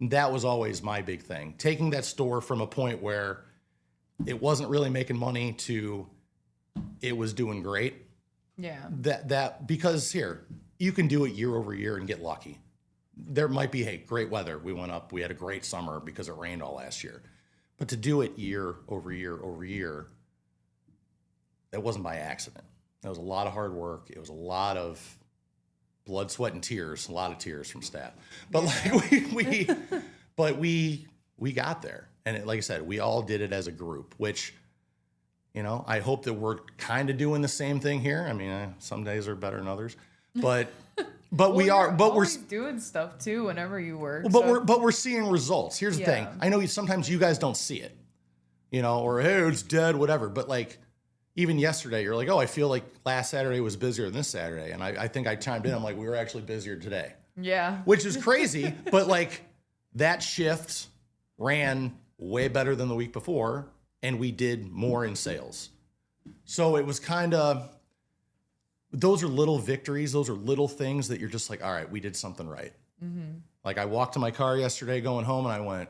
Speaker 2: That was always my big thing. Taking that store from a point where it wasn't really making money to it was doing great.
Speaker 1: Yeah.
Speaker 2: That because here, you can do it year over year and get lucky. There might be, hey, great weather. We went up, we had a great summer because it rained all last year. But to do it year over year over year, that wasn't by accident. That was a lot of hard work. It was a lot of blood, sweat, and tears. A lot of tears from staff. But we got there. And like I said, we all did it as a group, which, I hope that we're kind of doing the same thing here. I mean, some days are better than others, but we're
Speaker 1: doing stuff too whenever you work.
Speaker 2: But we're seeing results. Here's the thing. I know sometimes you guys don't see it, or hey, it's dead, whatever. But like even yesterday, you're like, oh, I feel like last Saturday was busier than this Saturday, and I think I chimed in. I'm like, we were actually busier today.
Speaker 1: Yeah,
Speaker 2: which is crazy, but like that shift ran way better than the week before, and we did more in sales. So it was kind of. Those are little victories. Those are little things that you're just like, all right, we did something right. Mm-hmm. Like I walked to my car yesterday going home and I went,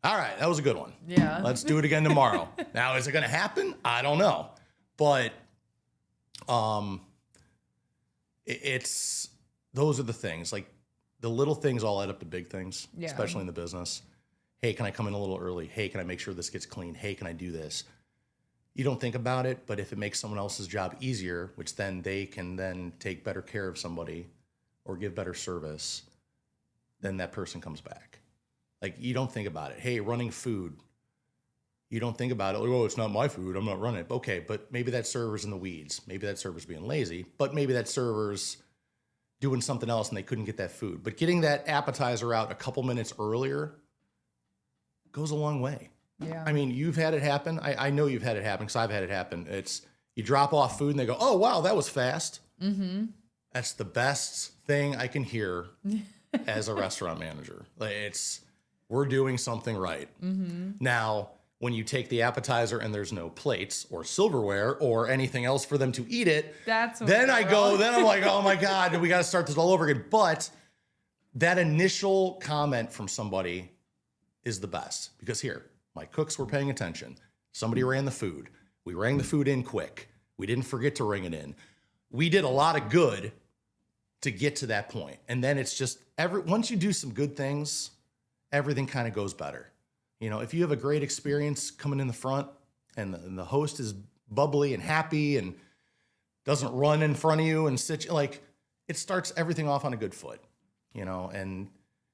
Speaker 2: all right, that was a good one.
Speaker 1: Yeah.
Speaker 2: Let's do it again tomorrow. Now, is it going to happen? I don't know. But those are the things. Like the little things all add up to big things, especially in the business. Hey, can I come in a little early? Hey, can I make sure this gets clean? Hey, can I do this? You don't think about it, but if it makes someone else's job easier, which then they can then take better care of somebody or give better service, then that person comes back. Like you don't think about it. Hey, running food. You don't think about it. Like, oh, it's not my food. I'm not running it. Okay, but maybe that server's in the weeds. Maybe that server's being lazy, but maybe that server's doing something else and they couldn't get that food. But getting that appetizer out a couple minutes earlier goes a long way.
Speaker 1: Yeah.
Speaker 2: I mean, you've had it happen. I know you've had it happen because I've had it happen. It's you drop off food and they go, oh, wow, that was fast. Mm-hmm. That's the best thing I can hear as a restaurant manager. Like we're doing something right. Mm-hmm. Now, when you take the appetizer and there's no plates or silverware or anything else for them to eat it, then I'm like, oh my God, we got to start this all over again. But that initial comment from somebody is the best because here, my cooks were paying attention. Somebody ran the food. We rang the food in quick. We didn't forget to ring it in. We did a lot of good to get to that point. And then it's just once you do some good things, everything kind of goes better. If you have a great experience coming in the front and the host is bubbly and happy and doesn't run in front of you and sit like it starts everything off on a good foot, and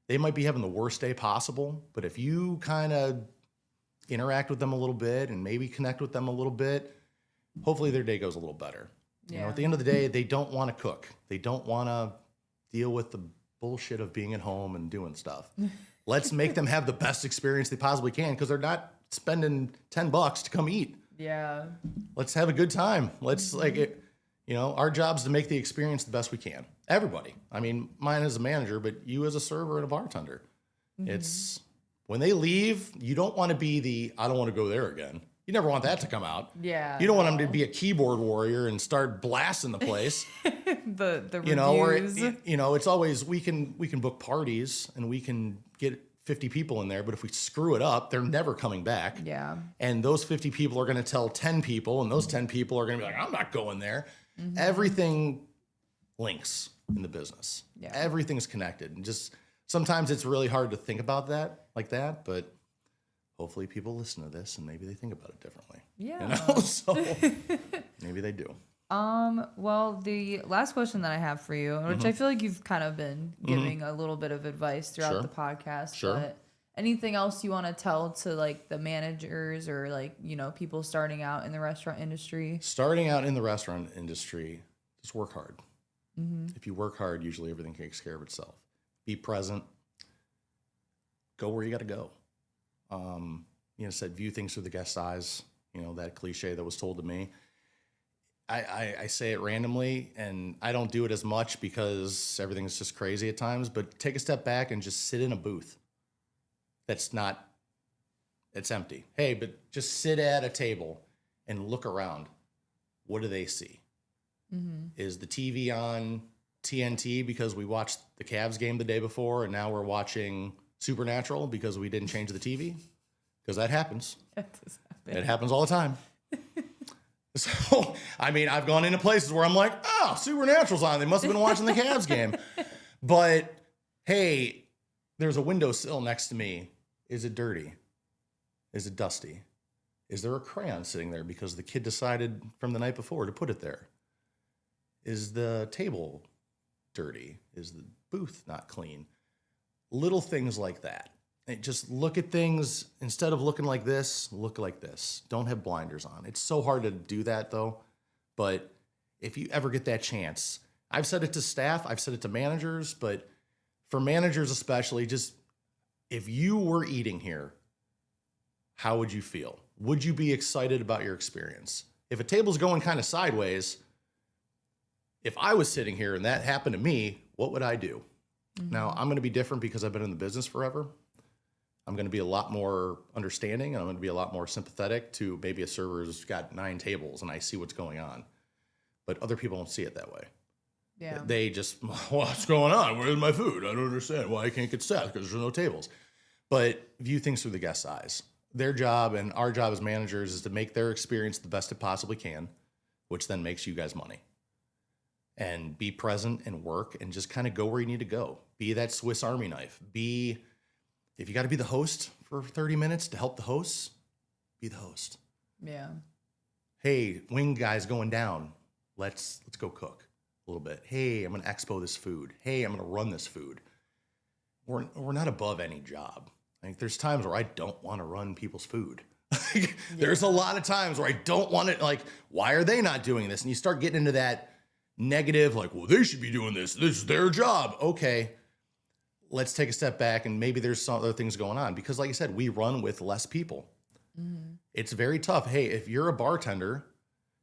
Speaker 2: they might be having the worst day possible, but if you kind of interact with them a little bit and maybe connect with them a little bit, hopefully their day goes a little better. At the end of the day, they don't want to cook. They don't want to deal with the bullshit of being at home and doing stuff. Let's make them have the best experience they possibly can because they're not spending $10 to come eat.
Speaker 1: Yeah. Let's
Speaker 2: have a good time. Let's our job's to make the experience the best we can. Everybody. I mean, mine as a manager, but you as a server and a bartender. Mm-hmm. It's when they leave, you don't want to be I don't want to go there again. You never want that to come out.
Speaker 1: Yeah.
Speaker 2: You don't want them to be a keyboard warrior and start blasting the place.
Speaker 1: the reviews.
Speaker 2: Or it's always we can book parties and we can get 50 people in there, but if we screw it up, they're never coming back.
Speaker 1: Yeah.
Speaker 2: And those 50 people are going to tell 10 people, and those 10 people are going to be like, I'm not going there. Mm-hmm. Everything links in the business. Yeah. Everything's connected. And just sometimes it's really hard to think about that like that, but hopefully people listen to this and maybe they think about it differently.
Speaker 1: Yeah.
Speaker 2: So maybe they do.
Speaker 1: Well, the last question that I have for you, which I feel like you've kind of been giving a little bit of advice throughout the podcast, but anything else you want to tell to like the managers or like, people starting out in the restaurant industry?
Speaker 2: Starting out in the restaurant industry, just work hard. If you work hard, usually everything takes care of itself. Be present. Go where you got to go. Said view things through the guest's eyes. That cliche that was told to me. I say it randomly, and I don't do it as much because everything's just crazy at times, but take a step back and just sit in a booth it's empty. Hey, but just sit at a table and look around. What do they see? Is the TV on TNT because we watched the Cavs game the day before, and now we're watching Supernatural because we didn't change the TV? Because that happens. It happens all the time. So, I've gone into places where I'm like, oh, Supernatural's on. They must have been watching the Cavs game. But, hey, there's a windowsill next to me. Is it dirty? Is it dusty? Is there a crayon sitting there because the kid decided from the night before to put it there? Is the table dirty? Is the booth not clean? Little things like that. Just look at things, instead of looking like this, look like this. Don't have blinders on. It's so hard to do that, though. But if you ever get that chance, I've said it to staff, I've said it to managers, but for managers especially, just if you were eating here, how would you feel? Would you be excited about your experience? If a table's going kind of sideways, if I was sitting here and that happened to me, what would I do? Now, I'm going to be different because I've been in the business forever. I'm going to be a lot more understanding, and I'm going to be a lot more sympathetic to maybe a server's got 9 tables and I see what's going on. But other people don't see it that way. Yeah. They just, what's going on? Where's my food? I don't understand why I can't get set because there's no tables. But view things through the guest's eyes. Their job and our job as managers is to make their experience the best it possibly can, which then makes you guys money. And be present and work and just kind of go where you need to go. Be that Swiss Army knife. If you got to be the host for 30 minutes to help the hosts, be the host. Yeah. Hey, wing guy's going down. Let's go cook a little bit. Hey, I'm going to expo this food. Hey, I'm going to run this food. We're not above any job. There's times where I don't want to run people's food. There's a lot of times where I don't want it. Why are they not doing this? And you start getting into that negative, well, they should be doing this. This is their job. Okay. Let's take a step back and maybe there's some other things going on because like I said, we run with less people. It's very tough. Hey, if you're a bartender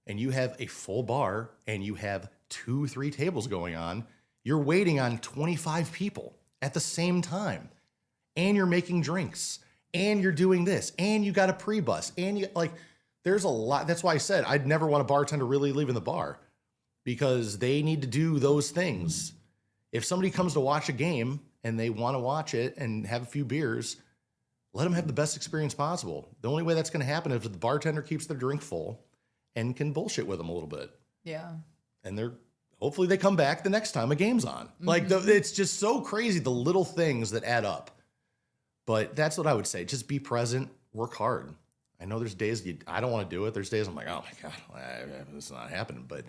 Speaker 2: and you have a full bar and you have 2-3 tables going on, you're waiting on 25 people at the same time and you're making drinks and you're doing this and you got a pre-bus and there's a lot. That's why I said I'd never want a bartender really leaving the bar because they need to do those things. If somebody comes to watch a game and they want to watch it and have a few beers, let them have the best experience possible. The only way that's going to happen is if the bartender keeps their drink full and can bullshit with them a little bit. Yeah. And hopefully they come back the next time a game's on. It's just so crazy, the little things that add up. But that's what I would say. Just be present, work hard. I know there's days I don't want to do it. There's days I'm like, oh my God, this is not happening. But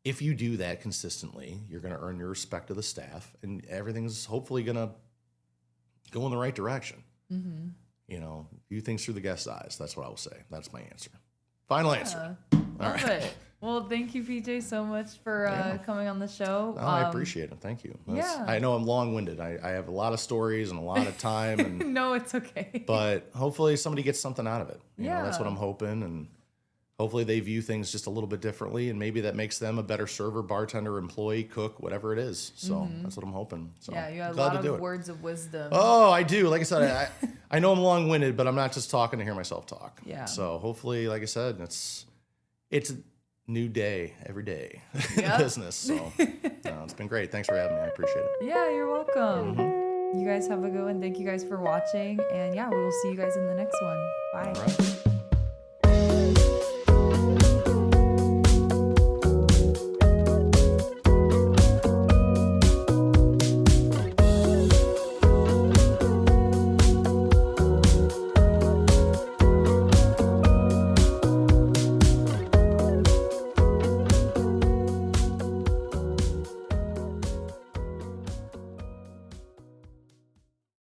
Speaker 2: if you do that consistently, you're going to earn your respect of the staff, and everything's hopefully going to go in the right direction. View things through the guest's eyes. That's what I will say. That's my answer. Final answer. All right. It.
Speaker 1: Well, thank you, PJ, so much for coming on the show.
Speaker 2: Oh, I appreciate it. Thank you. I know I'm long-winded. I have a lot of stories and a lot of time. And
Speaker 1: no, it's okay.
Speaker 2: But hopefully somebody gets something out of it. You know, that's what I'm hoping. And hopefully they view things just a little bit differently, and maybe that makes them a better server, bartender, employee, cook, whatever it is. So that's what I'm hoping. So
Speaker 1: yeah, you have a lot of words of wisdom.
Speaker 2: Oh, I do. Like I said, I know I'm long-winded, but I'm not just talking to hear myself talk. Yeah. So hopefully, like I said, it's a new day every day in business. So it's been great. Thanks for having me. I appreciate it.
Speaker 1: Yeah, you're welcome. You guys have a good one. Thank you guys for watching. And yeah, we will see you guys in the next one. Bye. All right.